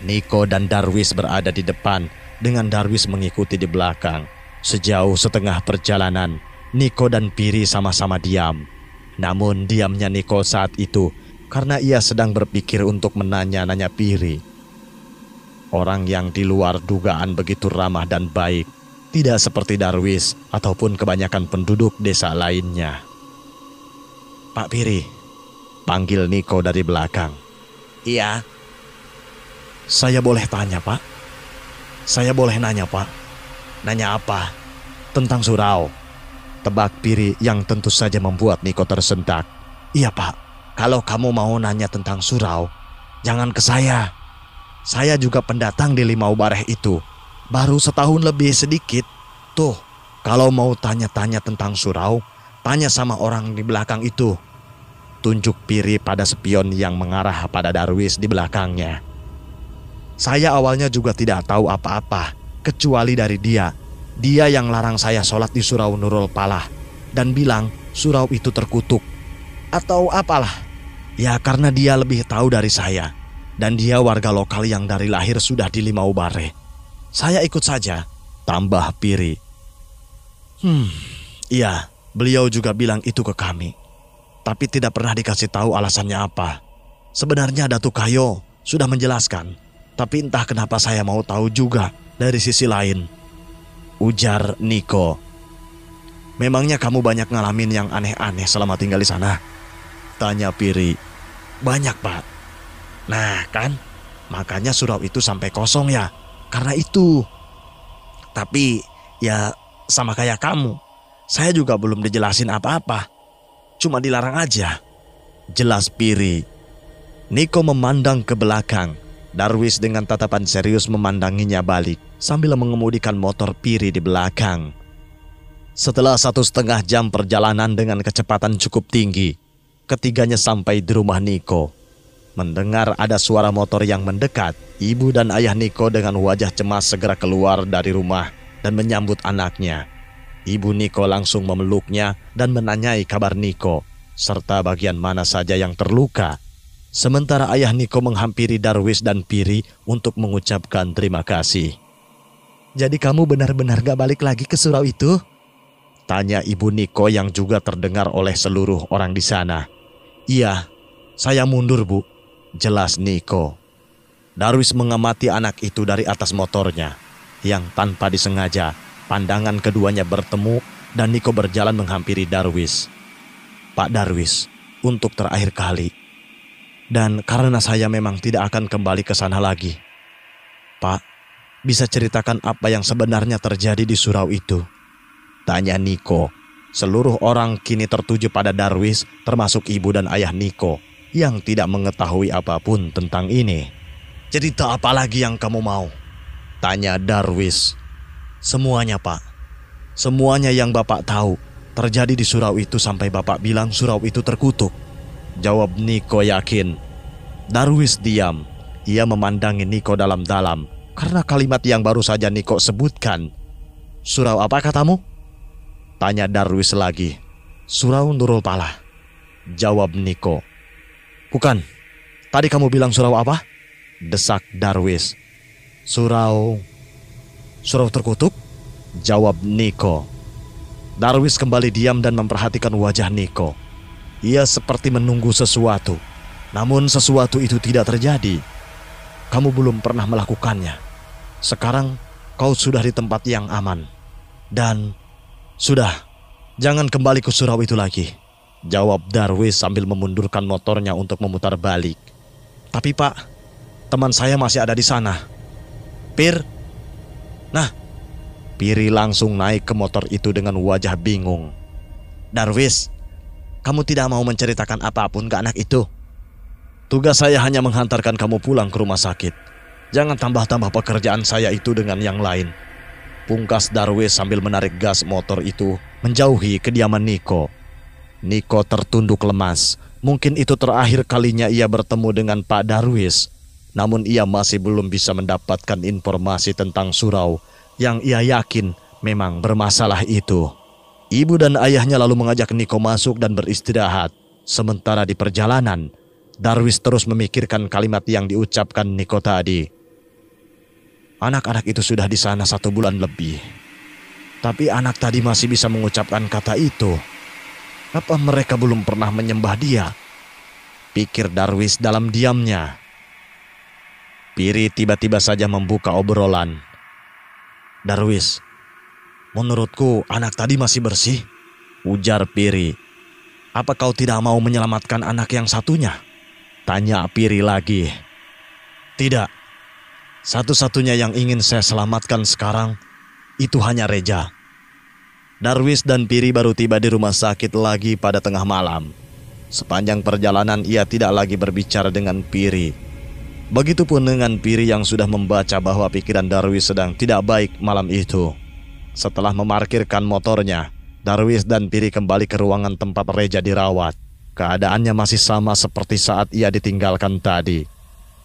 Niko dan Darwis berada di depan, dengan Darwis mengikuti di belakang. Sejauh setengah perjalanan, Niko dan Piri sama-sama diam. Namun diamnya Niko saat itu karena ia sedang berpikir untuk menanya-nanya Piri. Orang yang di luar dugaan begitu ramah dan baik, tidak seperti Darwis ataupun kebanyakan penduduk desa lainnya. "Pak Piri," panggil Niko dari belakang. "Iya." "Saya boleh tanya, Pak?" "Saya boleh nanya, Pak." "Nanya apa?" "Tentang surau," tebak Piri yang tentu saja membuat Niko tersentak. "Iya, Pak. Kalau kamu mau nanya tentang surau, jangan ke saya. Saya juga pendatang di Limau Bareh itu. Baru setahun lebih sedikit. Tuh, kalau mau tanya-tanya tentang surau, tanya sama orang di belakang itu." Tunjuk Piri pada spion yang mengarah pada Darwis di belakangnya. "Saya awalnya juga tidak tahu apa-apa, kecuali dari dia. Dia yang larang saya sholat di Surau Nurul Palah dan bilang surau itu terkutuk. Atau apalah. Ya karena dia lebih tahu dari saya. Dan dia warga lokal yang dari lahir sudah di Limau Bareh. Saya ikut saja," tambah Piri. Iya, beliau juga bilang itu ke kami. Tapi tidak pernah dikasih tahu alasannya apa. Sebenarnya Datuk Kayo sudah menjelaskan. Tapi entah kenapa saya mau tahu juga dari sisi lain," ujar Niko. "Memangnya kamu banyak ngalamin yang aneh-aneh selama tinggal di sana?" tanya Piri. "Banyak, Pak." "Nah kan, makanya surau itu sampai kosong ya, karena itu. Tapi ya sama kayak kamu, saya juga belum dijelasin apa-apa. Cuma dilarang aja," jelas Piri. Niko memandang ke belakang. Darwis dengan tatapan serius memandanginya balik sambil mengemudikan motor Piri di belakang. Setelah 1,5 jam perjalanan dengan kecepatan cukup tinggi, ketiganya sampai di rumah Niko. Mendengar ada suara motor yang mendekat, ibu dan ayah Niko dengan wajah cemas segera keluar dari rumah dan menyambut anaknya. Ibu Niko langsung memeluknya dan menanyai kabar Niko, serta bagian mana saja yang terluka. Sementara ayah Niko menghampiri Darwis dan Piri untuk mengucapkan terima kasih. "Jadi kamu benar-benar gak balik lagi ke surau itu?" tanya ibu Niko yang juga terdengar oleh seluruh orang di sana. "Iya, saya mundur, Bu," jelas Niko. Darwis mengamati anak itu dari atas motornya, yang tanpa disengaja pandangan keduanya bertemu dan Niko berjalan menghampiri Darwis. "Pak Darwis, untuk terakhir kali. Dan karena saya memang tidak akan kembali ke sana lagi. Pak, bisa ceritakan apa yang sebenarnya terjadi di surau itu?" tanya Niko. Seluruh orang kini tertuju pada Darwis, termasuk ibu dan ayah Niko yang tidak mengetahui apapun tentang ini. "Cerita apa lagi yang kamu mau?" tanya Darwis. "Semuanya, Pak. Semuanya yang Bapak tahu. terjadi di surau itu sampai Bapak bilang surau itu terkutuk?" Jawab Niko yakin. Darwis diam. Ia memandangi Niko dalam-dalam karena kalimat yang baru saja Niko sebutkan. "Surau apa katamu?" tanya Darwis lagi. "Surau Nurul Pala," jawab Niko. "Bukan, tadi kamu bilang surau apa?" desak Darwis. Surau terkutuk?" jawab Niko. Darwis kembali diam dan memperhatikan wajah Niko. Ia seperti menunggu sesuatu, namun sesuatu itu tidak terjadi. "Kamu belum pernah melakukannya. Sekarang kau sudah di tempat yang aman. Dan sudah, jangan kembali ke surau itu lagi," jawab Darwis sambil memundurkan motornya untuk memutar balik. "Tapi Pak, teman saya masih ada di sana. Pir." Nah, Piri langsung naik ke motor itu dengan wajah bingung. "Darwis, kamu tidak mau menceritakan apapun ke anak itu?" "Tugas saya hanya menghantarkan kamu pulang ke rumah sakit. Jangan tambah-tambah pekerjaan saya itu dengan yang lain," pungkas Darwis sambil menarik gas motor itu menjauhi kediaman Niko. Niko tertunduk lemas. Mungkin itu terakhir kalinya ia bertemu dengan Pak Darwis. Namun ia masih belum bisa mendapatkan informasi tentang surau yang ia yakin memang bermasalah itu. Ibu dan ayahnya lalu mengajak Niko masuk dan beristirahat. Sementara di perjalanan, Darwis terus memikirkan kalimat yang diucapkan Niko tadi. Anak-anak itu sudah di sana 1 bulan lebih. Tapi anak tadi masih bisa mengucapkan kata itu. Apa mereka belum pernah menyembah dia? Pikir Darwis dalam diamnya. Piri tiba-tiba saja membuka obrolan. "Darwis, menurutku anak tadi masih bersih," ujar Piri. "Apa kau tidak mau menyelamatkan anak yang satunya?" tanya Piri lagi. "Tidak. Satu-satunya yang ingin saya selamatkan sekarang itu hanya Reja." Darwis dan Piri baru tiba di rumah sakit lagi pada tengah malam. Sepanjang perjalanan ia tidak lagi berbicara dengan Piri. Begitupun dengan Piri yang sudah membaca bahwa pikiran Darwis sedang tidak baik malam itu. Setelah memarkirkan motornya, Darwis dan Piri kembali ke ruangan tempat Reja dirawat. Keadaannya masih sama seperti saat ia ditinggalkan tadi.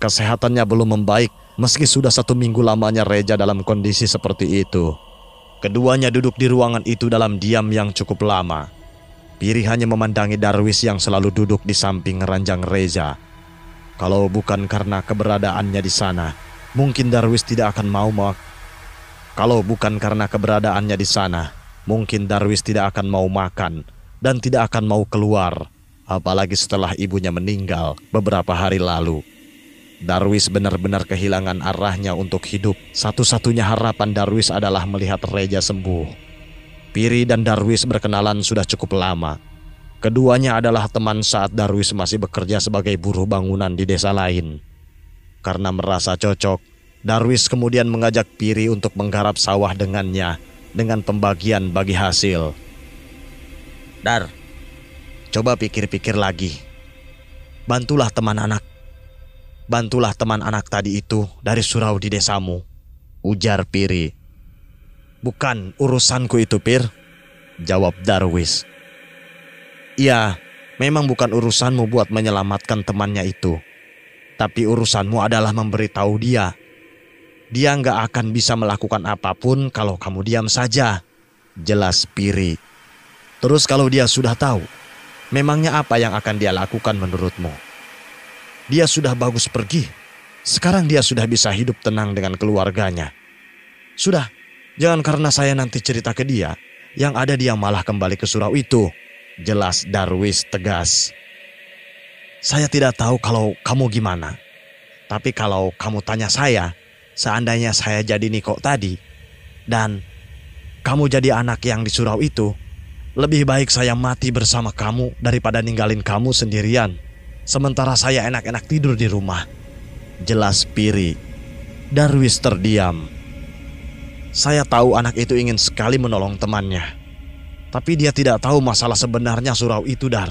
Kesehatannya belum membaik meski sudah 1 minggu lamanya Reja dalam kondisi seperti itu. Keduanya duduk di ruangan itu dalam diam yang cukup lama. Piri hanya memandangi Darwis yang selalu duduk di samping ranjang Reja. Kalau bukan karena keberadaannya di sana, mungkin Darwis tidak akan mau makan dan tidak akan mau keluar, apalagi setelah ibunya meninggal beberapa hari lalu. Darwis benar-benar kehilangan arahnya untuk hidup. Satu-satunya harapan Darwis adalah melihat Reja sembuh. Piri dan Darwis berkenalan sudah cukup lama. Keduanya adalah teman saat Darwis masih bekerja sebagai buruh bangunan di desa lain. Karena merasa cocok, Darwis kemudian mengajak Piri untuk menggarap sawah dengannya dengan pembagian bagi hasil. "Dar, coba pikir-pikir lagi. Bantulah teman anak tadi itu dari surau di desamu," ujar Piri. "Bukan urusanku itu, Pir," jawab Darwis. "Iya, memang bukan urusanmu buat menyelamatkan temannya itu. Tapi urusanmu adalah memberitahu dia. Dia nggak akan bisa melakukan apapun kalau kamu diam saja," jelas Piri. "Terus kalau dia sudah tahu, memangnya apa yang akan dia lakukan menurutmu? Dia sudah bagus pergi. Sekarang dia sudah bisa hidup tenang dengan keluarganya. Sudah, jangan karena saya nanti cerita ke dia, yang ada dia malah kembali ke surau itu," jelas Darwis tegas. "Saya tidak tahu kalau kamu gimana. Tapi kalau kamu tanya saya, seandainya saya jadi Niko tadi, dan kamu jadi anak yang di surau itu, lebih baik saya mati bersama kamu daripada ninggalin kamu sendirian. Sementara saya enak-enak tidur di rumah," jelas Piri. Darwis terdiam. "Saya tahu anak itu ingin sekali menolong temannya. Tapi dia tidak tahu masalah sebenarnya surau itu, Dar.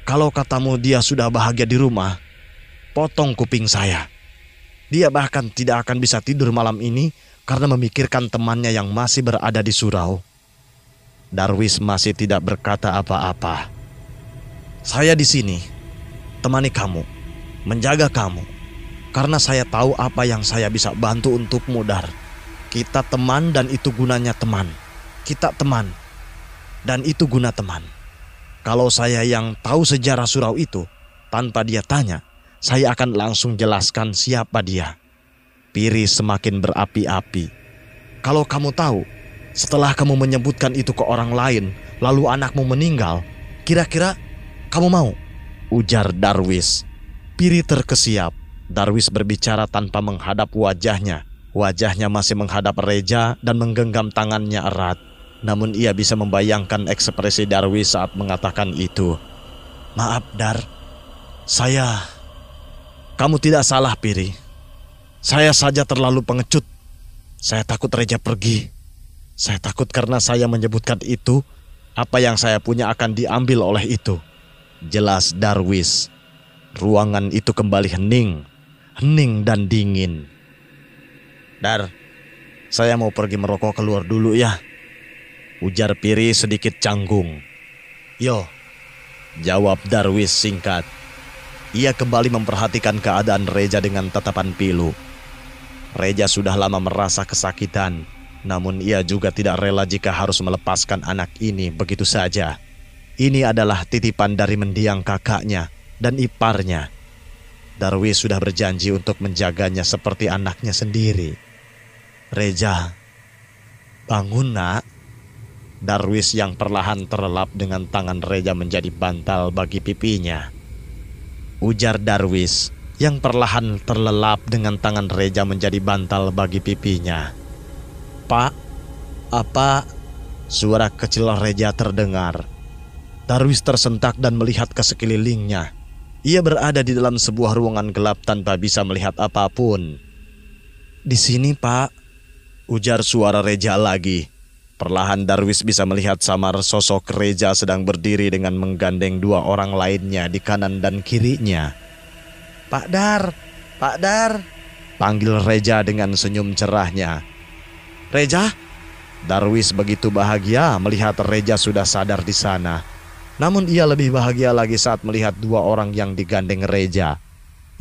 Kalau katamu dia sudah bahagia di rumah, potong kuping saya. Dia bahkan tidak akan bisa tidur malam ini karena memikirkan temannya yang masih berada di surau." Darwis masih tidak berkata apa-apa. "Saya di sini, temani kamu, menjaga kamu. Karena saya tahu apa yang saya bisa bantu untukmu, Dar. Kita teman dan itu gunanya teman. Kita teman dan itu guna teman. Kalau saya yang tahu sejarah surau itu, tanpa dia tanya, saya akan langsung jelaskan siapa dia." Piri semakin berapi-api. "Kalau kamu tahu, setelah kamu menyebutkan itu ke orang lain, lalu anakmu meninggal, kira-kira kamu mau?" ujar Darwis. Piri terkesiap. Darwis berbicara tanpa menghadap wajahnya. Wajahnya masih menghadap Reja dan menggenggam tangannya erat. Namun ia bisa membayangkan ekspresi Darwis saat mengatakan itu. "Maaf, Dar. Kamu tidak salah, Piri. Saya saja terlalu pengecut. Saya takut Reja pergi. Saya takut karena saya menyebutkan itu, apa yang saya punya akan diambil oleh itu," jelas Darwis. Ruangan itu kembali hening dan dingin. "Dar, saya mau pergi merokok keluar dulu ya," ujar Piri sedikit canggung. "Yo," jawab Darwis singkat. Ia kembali memperhatikan keadaan Reja dengan tatapan pilu. Reja sudah lama merasa kesakitan, namun ia juga tidak rela jika harus melepaskan anak ini begitu saja. Ini adalah titipan dari mendiang kakaknya dan iparnya. Darwis sudah berjanji untuk menjaganya seperti anaknya sendiri. "Reja, bangun nak." Darwis yang perlahan terlelap dengan tangan Reja menjadi bantal bagi pipinya. Ujar Darwis yang perlahan terlelap dengan tangan Reja menjadi bantal bagi pipinya. "Pak, apa?" Suara kecil Reja terdengar. Darwis tersentak dan melihat ke sekelilingnya. Ia berada di dalam sebuah ruangan gelap tanpa bisa melihat apapun. "Di sini, Pak," ujar suara Reja lagi. Perlahan Darwis bisa melihat samar sosok Reja sedang berdiri dengan menggandeng dua orang lainnya di kanan dan kirinya. Pak Dar, panggil Reja dengan senyum cerahnya. "Reja?" Darwis begitu bahagia melihat Reja sudah sadar di sana. Namun ia lebih bahagia lagi saat melihat dua orang yang digandeng Reja.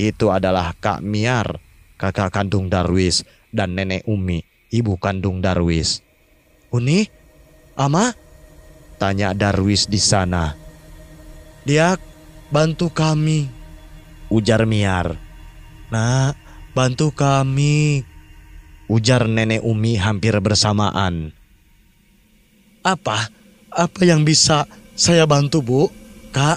Itu adalah Kak Miar, kakak kandung Darwis, dan Nenek Umi, ibu kandung Darwis. "Uni? Ama?" tanya Darwis di sana. "Dia bantu kami," ujar Miar. "Nak, bantu kami," ujar Nenek Umi hampir bersamaan. Apa yang bisa saya bantu, Bu? Kak,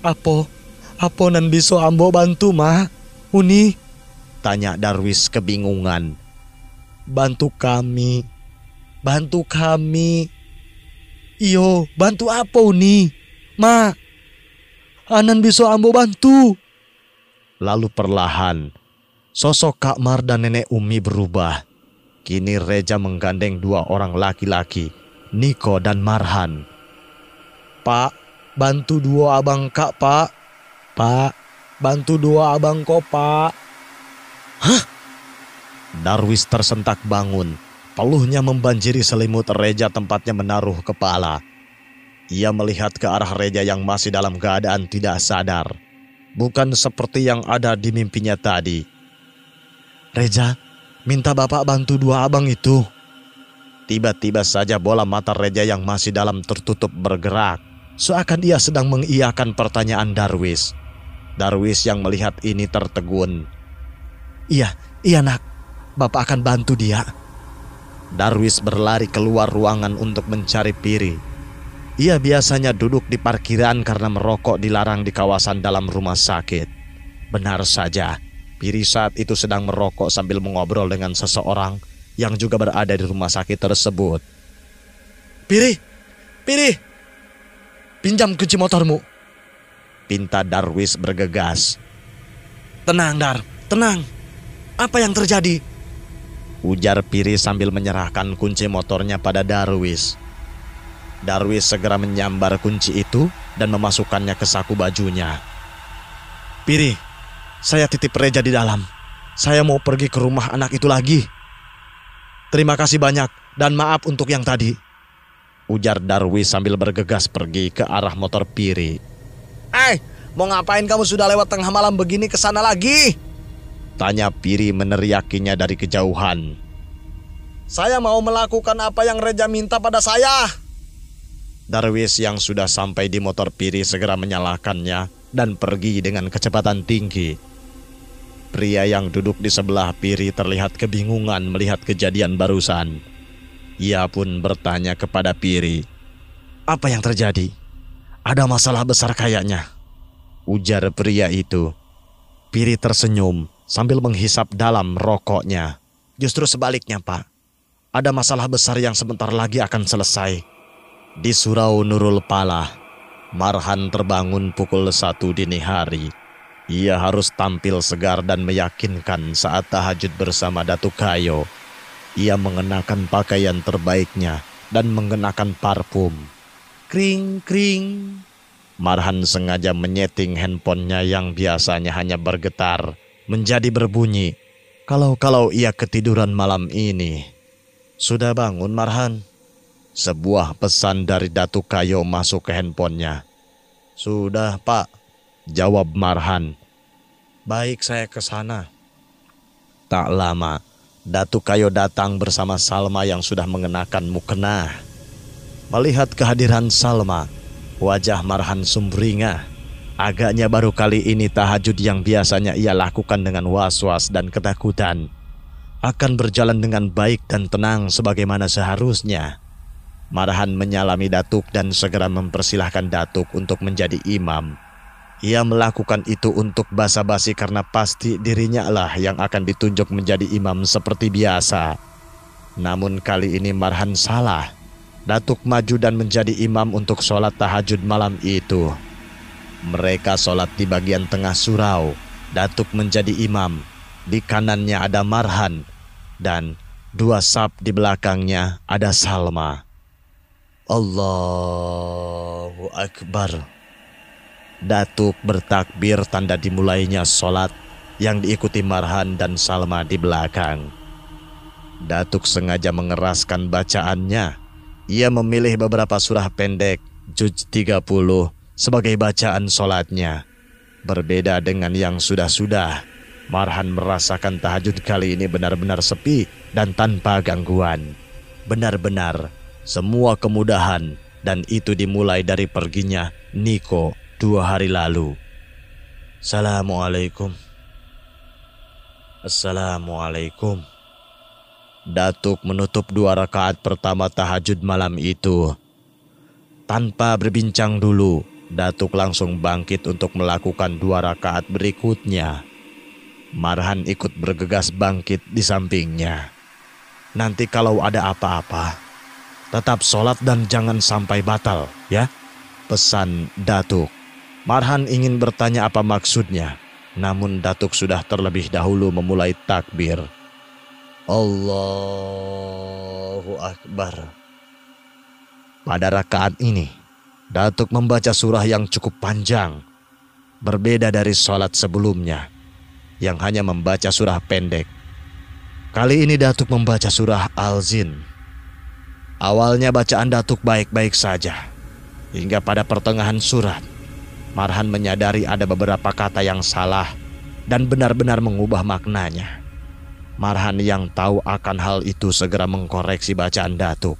apa nan bisa ambo bantu, mah? Uni?" tanya Darwis kebingungan. Bantu kami. "Iyo, bantu apa, Uni? Ma, anan bisa ambo bantu." Lalu perlahan, sosok Kak Mar dan Nenek Umi berubah. Kini Reja menggandeng dua orang laki-laki, Niko dan Marhan. "Pak, bantu dua abang Kak, Pak. Pak, bantu dua abang kok, Pak." "Hah?" Darwis tersentak bangun. Peluhnya membanjiri selimut Reja tempatnya menaruh kepala. Ia melihat ke arah Reja yang masih dalam keadaan tidak sadar. Bukan seperti yang ada di mimpinya tadi. "Reja, minta Bapak bantu dua abang itu." Tiba-tiba saja bola mata Reja yang masih dalam tertutup bergerak. Seakan ia sedang mengiyakan pertanyaan Darwis. Darwis yang melihat ini tertegun. Iya nak, Bapak akan bantu dia." Darwis berlari keluar ruangan untuk mencari Piri. Ia biasanya duduk di parkiran karena merokok dilarang di kawasan dalam rumah sakit. Benar saja, Piri saat itu sedang merokok sambil mengobrol dengan seseorang yang juga berada di rumah sakit tersebut. Piri, pinjam kunci motormu," pinta Darwis bergegas. "Tenang, Dar, tenang. Apa yang terjadi?" ujar Piri sambil menyerahkan kunci motornya pada Darwis. Darwis segera menyambar kunci itu dan memasukkannya ke saku bajunya. "Piri, saya titip Reja di dalam. Saya mau pergi ke rumah anak itu lagi. Terima kasih banyak dan maaf untuk yang tadi." ujar Darwis sambil bergegas pergi ke arah motor Piri. Mau ngapain kamu sudah lewat tengah malam begini ke sana lagi? Tanya Piri meneriakinya dari kejauhan. Saya mau melakukan apa yang Reja minta pada saya. Darwis yang sudah sampai di motor Piri segera menyalakannya dan pergi dengan kecepatan tinggi. Pria yang duduk di sebelah Piri terlihat kebingungan melihat kejadian barusan. Ia pun bertanya kepada Piri. Apa yang terjadi? Ada masalah besar kayaknya, ujar pria itu. Piri tersenyum sambil menghisap dalam rokoknya. Justru sebaliknya, Pak. Ada masalah besar yang sebentar lagi akan selesai. Di Surau Nurul Palah, Marhan terbangun pukul 1 dini hari. Ia harus tampil segar dan meyakinkan saat tahajud bersama Datuk Kayo. Ia mengenakan pakaian terbaiknya dan mengenakan parfum. Kring, kring. Marhan sengaja menyeting handphonenya yang biasanya hanya bergetar menjadi berbunyi kalau ia ketiduran malam ini. Sudah bangun, Marhan? Sebuah pesan dari Datuk Kayo masuk ke handphonenya. Sudah, Pak, jawab Marhan. Baik, saya ke sana. Tak lama, Datuk Kayo datang bersama Salma yang sudah mengenakan mukena. Melihat kehadiran Salma, wajah Marhan sumringah. Agaknya baru kali ini tahajud yang biasanya ia lakukan dengan was-was dan ketakutan akan berjalan dengan baik dan tenang sebagaimana seharusnya. Marhan menyalami Datuk dan segera mempersilahkan Datuk untuk menjadi imam. Ia melakukan itu untuk basa-basi karena pasti dirinya lah yang akan ditunjuk menjadi imam seperti biasa. Namun kali ini Marhan salah. Datuk maju dan menjadi imam untuk sholat tahajud malam itu. Mereka sholat di bagian tengah surau. Datuk menjadi imam. Di kanannya ada Marhan dan 2 saf di belakangnya ada Salma. Allahu Akbar. Datuk bertakbir tanda dimulainya sholat yang diikuti Marhan dan Salma di belakang. Datuk sengaja mengeraskan bacaannya. Ia memilih beberapa surah pendek, juz 30, sebagai bacaan sholatnya. Berbeda dengan yang sudah-sudah, Marhan merasakan tahajud kali ini benar-benar sepi dan tanpa gangguan. Benar-benar semua kemudahan, dan itu dimulai dari perginya Niko 2 hari lalu. Assalamualaikum. Assalamualaikum. Datuk menutup 2 rakaat pertama tahajud malam itu. Tanpa berbincang dulu, Datuk langsung bangkit untuk melakukan 2 rakaat berikutnya. Marhan ikut bergegas bangkit di sampingnya. Nanti kalau ada apa-apa, tetap sholat dan jangan sampai batal, ya? Pesan Datuk. Marhan ingin bertanya apa maksudnya, namun Datuk sudah terlebih dahulu memulai takbir. Allahu Akbar. Pada rakaat ini, Datuk membaca surah yang cukup panjang. Berbeda dari sholat sebelumnya, yang hanya membaca surah pendek. Kali ini Datuk membaca surah Al-Jin. Awalnya bacaan Datuk baik-baik saja, hingga pada pertengahan surat, Marhan menyadari ada beberapa kata yang salah dan benar-benar mengubah maknanya. Marhan yang tahu akan hal itu segera mengkoreksi bacaan Datuk.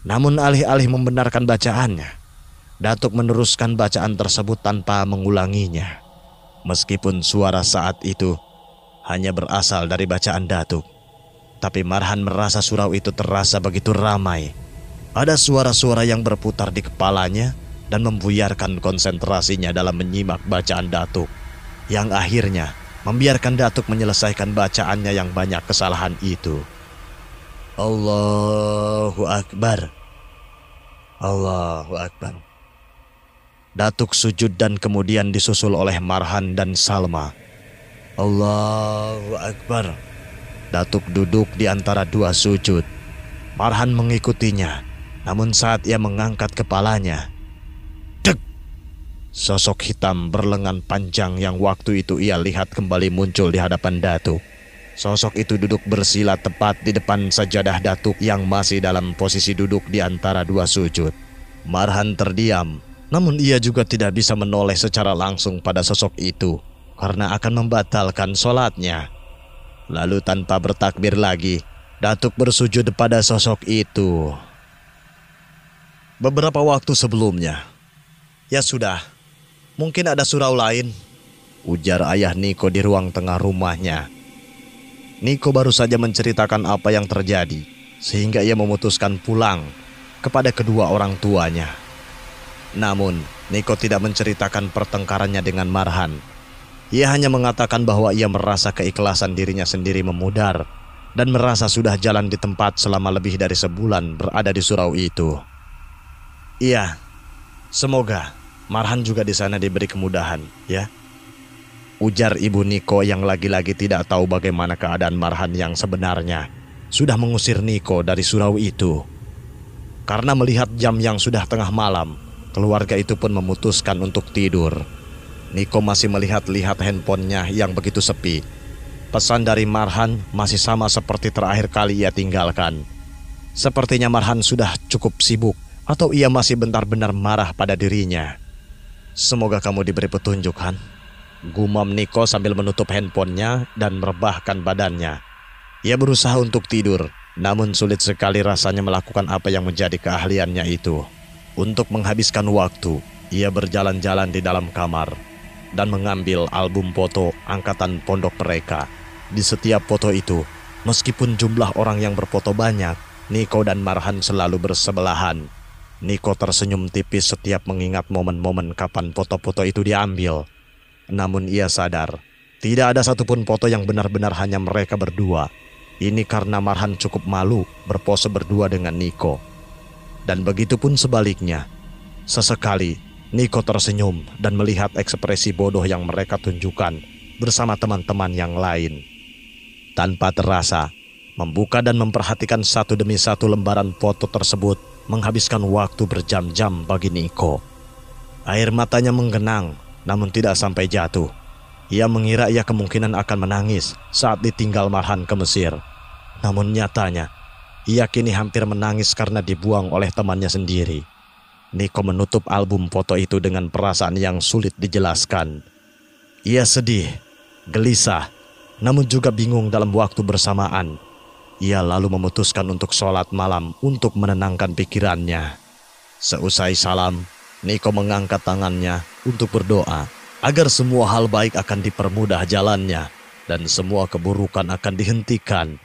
Namun alih-alih membenarkan bacaannya, Datuk meneruskan bacaan tersebut tanpa mengulanginya. Meskipun suara saat itu hanya berasal dari bacaan Datuk, tapi Marhan merasa surau itu terasa begitu ramai. Ada suara-suara yang berputar di kepalanya dan membuyarkan konsentrasinya dalam menyimak bacaan Datuk, yang akhirnya membiarkan Datuk menyelesaikan bacaannya yang banyak kesalahan itu. Allahu Akbar. Allahu Akbar. Datuk sujud dan kemudian disusul oleh Marhan dan Salma. Allahu Akbar. Datuk duduk di antara 2 sujud. Marhan mengikutinya, namun saat ia mengangkat kepalanya, sosok hitam berlengan panjang yang waktu itu ia lihat kembali muncul di hadapan Datuk. Sosok itu duduk bersila tepat di depan sajadah datuk yang masih dalam posisi duduk di antara dua sujud. Marhan terdiam, namun ia juga tidak bisa menoleh secara langsung pada sosok itu karena akan membatalkan sholatnya. Lalu tanpa bertakbir lagi, datuk bersujud pada sosok itu. Beberapa waktu sebelumnya, "Ya sudah, mungkin ada surau lain," ujar ayah Niko di ruang tengah rumahnya. Niko baru saja menceritakan apa yang terjadi, sehingga ia memutuskan pulang kepada kedua orang tuanya. Namun, Niko tidak menceritakan pertengkarannya dengan Marhan. Ia hanya mengatakan bahwa ia merasa keikhlasan dirinya sendiri memudar dan merasa sudah jalan di tempat selama lebih dari sebulan berada di surau itu. "Iya, semoga Marhan juga di sana diberi kemudahan, ya," ujar ibu Niko yang lagi-lagi tidak tahu bagaimana keadaan Marhan yang sebenarnya sudah mengusir Niko dari surau itu. Karena melihat jam yang sudah tengah malam, keluarga itu pun memutuskan untuk tidur. Niko masih melihat-lihat handphonenya yang begitu sepi. Pesan dari Marhan masih sama seperti terakhir kali ia tinggalkan. Sepertinya Marhan sudah cukup sibuk atau ia masih benar-benar marah pada dirinya. "Semoga kamu diberi petunjuk, Han," gumam Niko sambil menutup handphonenya dan merebahkan badannya. Ia berusaha untuk tidur, namun sulit sekali rasanya melakukan apa yang menjadi keahliannya itu. Untuk menghabiskan waktu, ia berjalan-jalan di dalam kamar dan mengambil album foto angkatan pondok mereka. Di setiap foto itu, meskipun jumlah orang yang berfoto banyak, Niko dan Marhan selalu bersebelahan. Niko tersenyum tipis setiap mengingat momen-momen kapan foto-foto itu diambil. Namun ia sadar, tidak ada satupun foto yang benar-benar hanya mereka berdua. Ini karena Marhan cukup malu berpose berdua dengan Niko. Dan begitu pun sebaliknya. Sesekali, Niko tersenyum dan melihat ekspresi bodoh yang mereka tunjukkan bersama teman-teman yang lain. Tanpa terasa, membuka dan memperhatikan satu demi satu lembaran foto tersebut menghabiskan waktu berjam-jam bagi Niko. Air matanya menggenang, namun tidak sampai jatuh. Ia mengira ia kemungkinan akan menangis saat ditinggal Marhan ke Mesir. Namun nyatanya, ia kini hampir menangis karena dibuang oleh temannya sendiri. Niko menutup album foto itu dengan perasaan yang sulit dijelaskan. Ia sedih, gelisah, namun juga bingung dalam waktu bersamaan. Ia lalu memutuskan untuk sholat malam untuk menenangkan pikirannya. Seusai salam, Niko mengangkat tangannya untuk berdoa agar semua hal baik akan dipermudah jalannya dan semua keburukan akan dihentikan.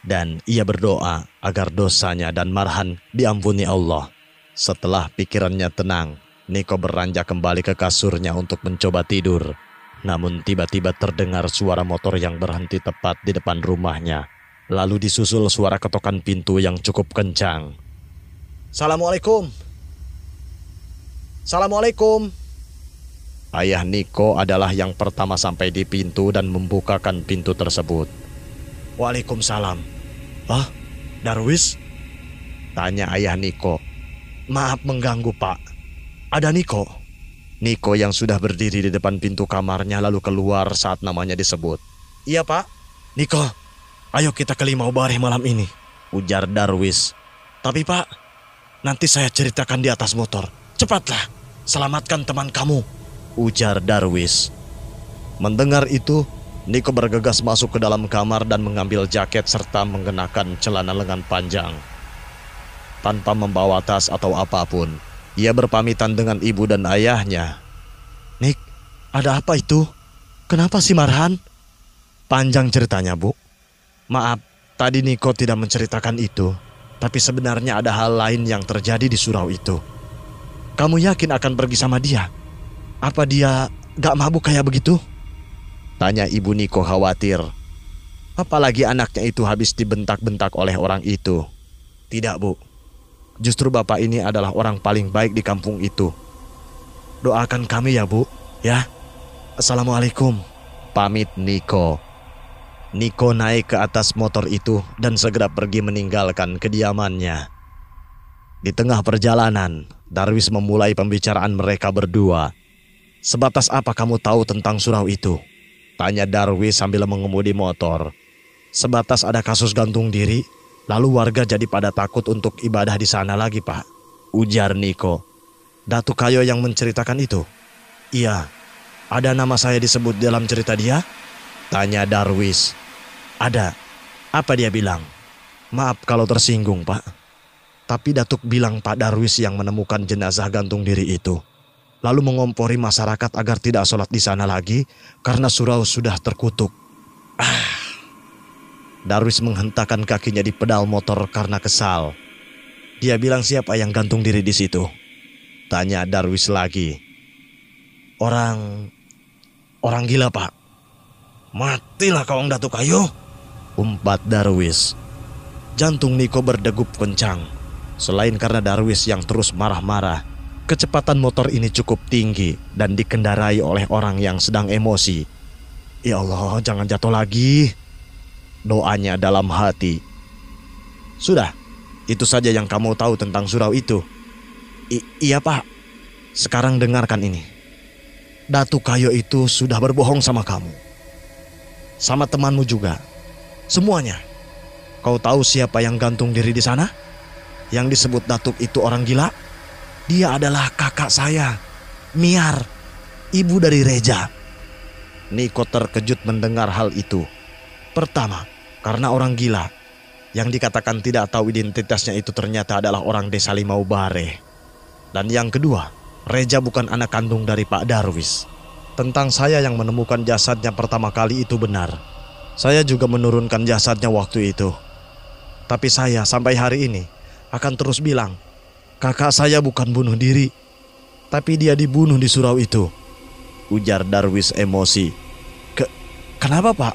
Dan ia berdoa agar dosanya dan Marhan diampuni Allah. Setelah pikirannya tenang, Niko beranjak kembali ke kasurnya untuk mencoba tidur. Namun tiba-tiba terdengar suara motor yang berhenti tepat di depan rumahnya. Lalu disusul suara ketokan pintu yang cukup kencang. "Assalamualaikum. Assalamualaikum." Ayah Niko adalah yang pertama sampai di pintu dan membukakan pintu tersebut. "Waalaikumsalam." "Ah, Darwis?" tanya ayah Niko. "Maaf mengganggu, Pak. Ada Niko?" Niko yang sudah berdiri di depan pintu kamarnya lalu keluar saat namanya disebut. "Iya, Pak." "Niko, ayo kita ke Limau Bareh malam ini," ujar Darwis. "Tapi Pak, nanti saya ceritakan di atas motor. Cepatlah, selamatkan teman kamu," ujar Darwis. Mendengar itu, Niko bergegas masuk ke dalam kamar dan mengambil jaket serta mengenakan celana lengan panjang. Tanpa membawa tas atau apapun, ia berpamitan dengan ibu dan ayahnya. "Nik, ada apa itu? Kenapa si Marhan?" "Panjang ceritanya, Bu. Maaf, tadi Niko tidak menceritakan itu, tapi sebenarnya ada hal lain yang terjadi di surau itu. Kamu yakin akan pergi sama dia? Apa dia gak mabuk kayak begitu?" tanya ibu Niko khawatir. Apalagi anaknya itu habis dibentak-bentak oleh orang itu. "Tidak, Bu. Justru bapak ini adalah orang paling baik di kampung itu. Doakan kami ya, Bu. Ya. Assalamualaikum." Pamit Niko. Niko naik ke atas motor itu dan segera pergi meninggalkan kediamannya. Di tengah perjalanan, Darwis memulai pembicaraan mereka berdua. "Sebatas apa kamu tahu tentang surau itu?" tanya Darwis sambil mengemudi motor. Sebatas ada kasus gantung diri, lalu warga jadi pada takut untuk ibadah di sana lagi, Pak. Ujar Niko. Datuk Kayo yang menceritakan itu? Iya. Ada nama saya disebut dalam cerita dia? Tanya Darwis. Ada. Apa dia bilang? Maaf kalau tersinggung, Pak. Tapi Datuk bilang Pak Darwis yang menemukan jenazah gantung diri itu. Lalu mengompori masyarakat agar tidak sholat di sana lagi karena surau sudah terkutuk. Darwis menghentakkan kakinya di pedal motor karena kesal. Dia bilang siapa yang gantung diri di situ? Tanya Darwis lagi. Orang gila, Pak. Matilah kau Datuk Kayo, umpat Darwis. Jantung Niko berdegup kencang. Selain karena Darwis yang terus marah-marah, kecepatan motor ini cukup tinggi dan dikendarai oleh orang yang sedang emosi. Ya Allah, jangan jatuh lagi, doanya dalam hati. Sudah, itu saja yang kamu tahu tentang surau itu. Iya, Pak. Sekarang dengarkan ini. Datuk Kayo itu sudah berbohong sama kamu. Sama temanmu juga. Semuanya. Kau tahu siapa yang gantung diri di sana? Yang disebut Datuk itu orang gila? Dia adalah kakak saya, Miar, ibu dari Reja. Niko terkejut mendengar hal itu. Pertama, karena orang gila yang dikatakan tidak tahu identitasnya itu ternyata adalah orang desa Limau Bare. Dan yang kedua, Reja bukan anak kandung dari Pak Darwis. Tentang saya yang menemukan jasadnya pertama kali itu benar. Saya juga menurunkan jasadnya waktu itu. Tapi saya sampai hari ini akan terus bilang, kakak saya bukan bunuh diri, tapi dia dibunuh di surau itu. Ujar Darwis emosi. Kenapa, Pak?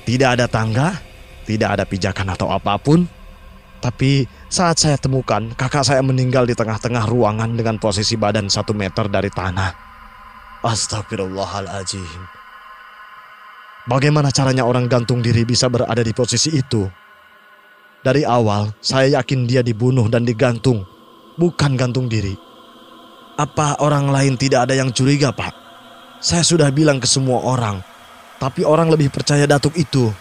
Tidak ada tangga, tidak ada pijakan atau apapun. Tapi saat saya temukan, kakak saya meninggal di tengah-tengah ruangan dengan posisi badan 1 meter dari tanah. Astagfirullahaladzim. Bagaimana caranya orang gantung diri bisa berada di posisi itu? Dari awal, saya yakin dia dibunuh dan digantung, bukan gantung diri. Apa orang lain tidak ada yang curiga, Pak? Saya sudah bilang ke semua orang, tapi orang lebih percaya Datuk itu.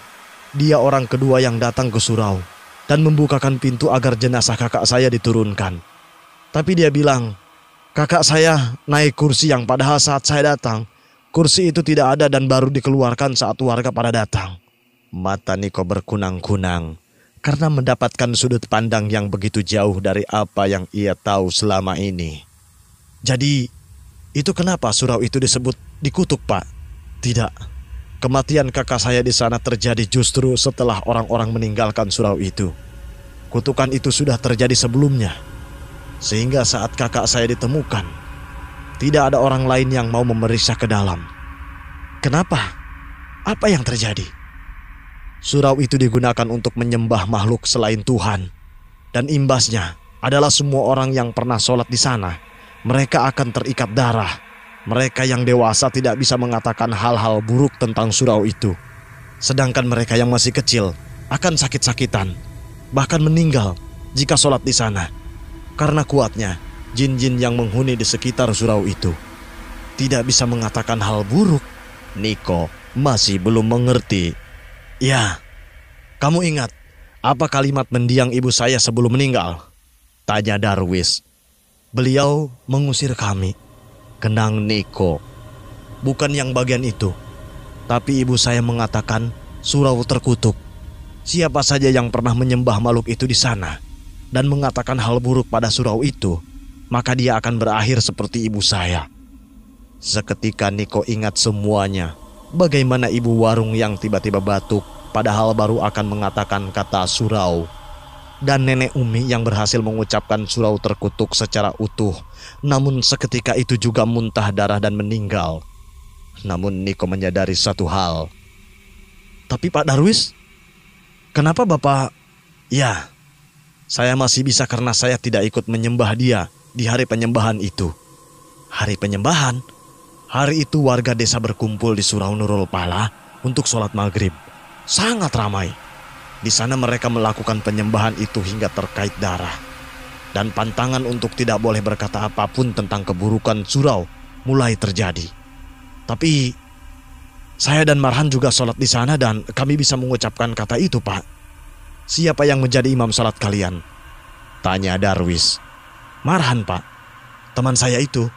Dia orang kedua yang datang ke surau dan membukakan pintu agar jenazah kakak saya diturunkan. Tapi dia bilang, kakak saya naik kursi yang padahal saat saya datang, kursi itu tidak ada dan baru dikeluarkan saat warga pada datang. Mata Niko berkunang-kunang karena mendapatkan sudut pandang yang begitu jauh dari apa yang ia tahu selama ini. Jadi, itu kenapa surau itu disebut dikutuk, Pak? Tidak. Kematian kakak saya di sana terjadi justru setelah orang-orang meninggalkan surau itu. Kutukan itu sudah terjadi sebelumnya. Sehingga saat kakak saya ditemukan, tidak ada orang lain yang mau memeriksa ke dalam. Kenapa? Apa yang terjadi? Surau itu digunakan untuk menyembah makhluk selain Tuhan. Dan imbasnya adalah semua orang yang pernah sholat di sana, mereka akan terikat darah. Mereka yang dewasa tidak bisa mengatakan hal-hal buruk tentang surau itu. Sedangkan mereka yang masih kecil akan sakit-sakitan, bahkan meninggal jika sholat di sana. Karena kuatnya jin-jin yang menghuni di sekitar surau itu. Tidak bisa mengatakan hal buruk. Niko masih belum mengerti. Ya, kamu ingat apa kalimat mendiang ibu saya sebelum meninggal? Tanya Darwis. Beliau mengusir kami. Kenang Niko. Bukan yang bagian itu. Tapi ibu saya mengatakan surau terkutuk. Siapa saja yang pernah menyembah makhluk itu di sana dan mengatakan hal buruk pada surau itu, maka dia akan berakhir seperti ibu saya. Seketika Niko ingat semuanya. Bagaimana ibu warung yang tiba-tiba batuk padahal baru akan mengatakan kata surau. Dan nenek Umi yang berhasil mengucapkan surau terkutuk secara utuh, namun seketika itu juga muntah darah dan meninggal. Namun Niko menyadari satu hal. Tapi Pak Darwis, kenapa Bapak? Ya, saya masih bisa karena saya tidak ikut menyembah dia di hari penyembahan itu. Hari penyembahan? Hari itu warga desa berkumpul di Surau Nurul Pala untuk sholat maghrib. Sangat ramai. Di sana mereka melakukan penyembahan itu hingga terkait darah. Dan pantangan untuk tidak boleh berkata apapun tentang keburukan surau mulai terjadi. Tapi Saya dan Marhan juga sholat di sana dan kami bisa mengucapkan kata itu, Pak. Siapa yang menjadi imam sholat kalian? Tanya Darwis. Marhan, Pak. Teman saya itu.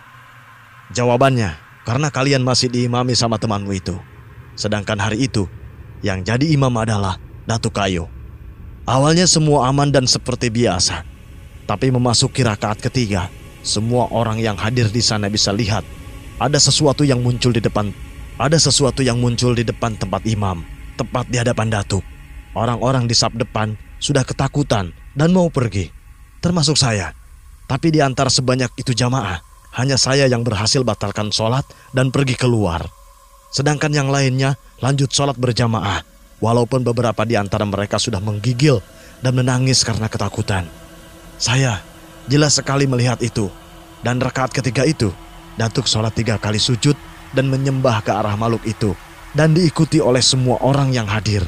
Jawabannya, karena kalian masih diimami sama temanmu itu. Sedangkan hari itu, yang jadi imam adalah Datuk Kayo. Awalnya semua aman dan seperti biasa. Tapi memasuki rakaat ketiga, semua orang yang hadir di sana bisa lihat ada sesuatu yang muncul di depan tempat imam, tepat di hadapan Datuk. Orang-orang di saf depan sudah ketakutan dan mau pergi, termasuk saya. Tapi di antara sebanyak itu jamaah, hanya saya yang berhasil batalkan sholat dan pergi keluar. Sedangkan yang lainnya lanjut sholat berjamaah, walaupun beberapa di antara mereka sudah menggigil dan menangis karena ketakutan. Saya jelas sekali melihat itu, dan rakaat ketiga itu, Datuk sholat 3 kali sujud dan menyembah ke arah makhluk itu, dan diikuti oleh semua orang yang hadir.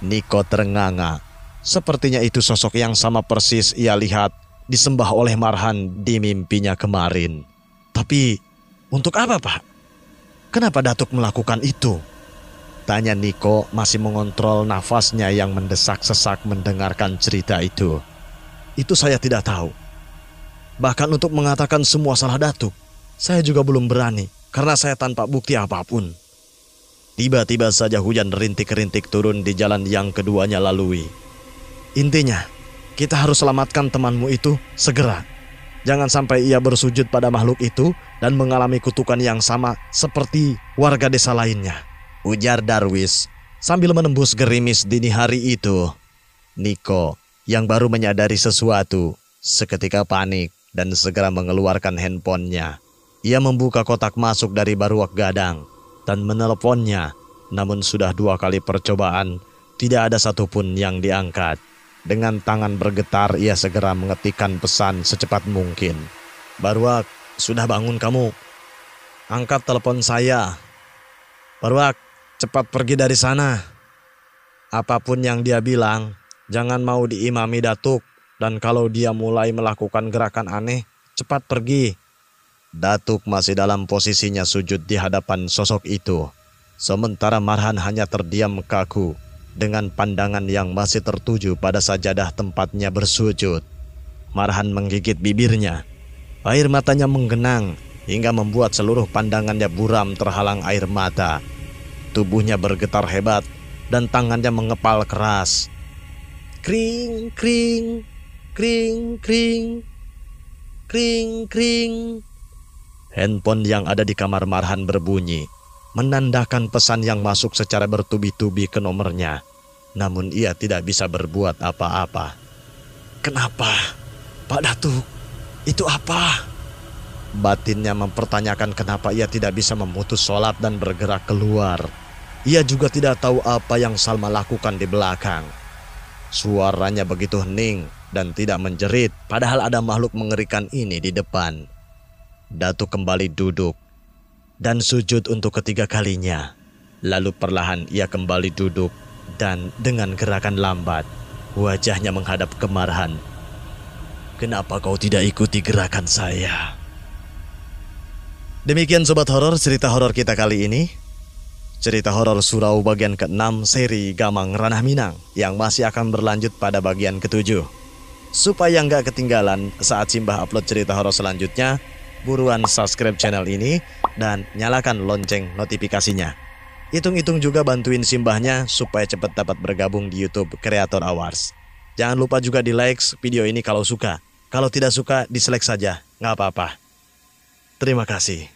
Niko terenganga. Sepertinya itu sosok yang sama persis ia lihat disembah oleh Marhan di mimpinya kemarin. Tapi untuk apa, Pak? Kenapa Datuk melakukan itu? Tanya Niko masih mengontrol nafasnya yang mendesak-sesak mendengarkan cerita itu. Itu saya tidak tahu. Bahkan untuk mengatakan semua salah Datuk, saya juga belum berani. Karena saya tanpa bukti apapun. Tiba-tiba saja hujan rintik-rintik turun di jalan yang keduanya lalui. Intinya, kita harus selamatkan temanmu itu segera. Jangan sampai ia bersujud pada makhluk itu dan mengalami kutukan yang sama seperti warga desa lainnya. Ujar Darwis sambil menembus gerimis dini hari itu. Niko yang baru menyadari sesuatu seketika panik dan segera mengeluarkan handphonenya. Ia membuka kotak masuk dari baruak gadang dan menelponnya, namun sudah 2 kali percobaan, tidak ada satupun yang diangkat. Dengan tangan bergetar, ia segera mengetikkan pesan secepat mungkin. Baruak, sudah bangun kamu? Angkat telepon saya. Baruak, cepat pergi dari sana. Apapun yang dia bilang, jangan mau diimami Datuk, dan kalau dia mulai melakukan gerakan aneh, cepat pergi. Datuk masih dalam posisinya sujud di hadapan sosok itu. Sementara Marhan hanya terdiam kaku dengan pandangan yang masih tertuju pada sajadah tempatnya bersujud. Marhan menggigit bibirnya. Air matanya menggenang hingga membuat seluruh pandangannya buram terhalang air mata. Tubuhnya bergetar hebat dan tangannya mengepal keras. Kring, kring, kring, kring, kring, kring. Handphone yang ada di kamar Marhan berbunyi, menandakan pesan yang masuk secara bertubi-tubi ke nomornya. Namun ia tidak bisa berbuat apa-apa. Kenapa? Pak Datuk, itu apa? Batinnya mempertanyakan kenapa ia tidak bisa memutus sholat dan bergerak keluar. Ia juga tidak tahu apa yang Salma lakukan di belakang. Suaranya begitu hening dan tidak menjerit, padahal ada makhluk mengerikan ini di depan. Datuk kembali duduk dan sujud untuk ketiga kalinya. Lalu perlahan ia kembali duduk dan dengan gerakan lambat, wajahnya menghadap ke Marhan. Kenapa kau tidak ikuti gerakan saya? Demikian Sobat Horor, cerita horor kita kali ini. Cerita horor Surau bagian ke-6 seri Gamang Ranah Minang yang masih akan berlanjut pada bagian ke-7. Supaya nggak ketinggalan saat Simbah upload cerita horor selanjutnya, buruan subscribe channel ini dan nyalakan lonceng notifikasinya. Hitung-hitung juga bantuin Simbahnya supaya cepat dapat bergabung di YouTube Creator Awards. Jangan lupa juga di like video ini kalau suka. Kalau tidak suka, dislike saja, nggak apa-apa. Terima kasih.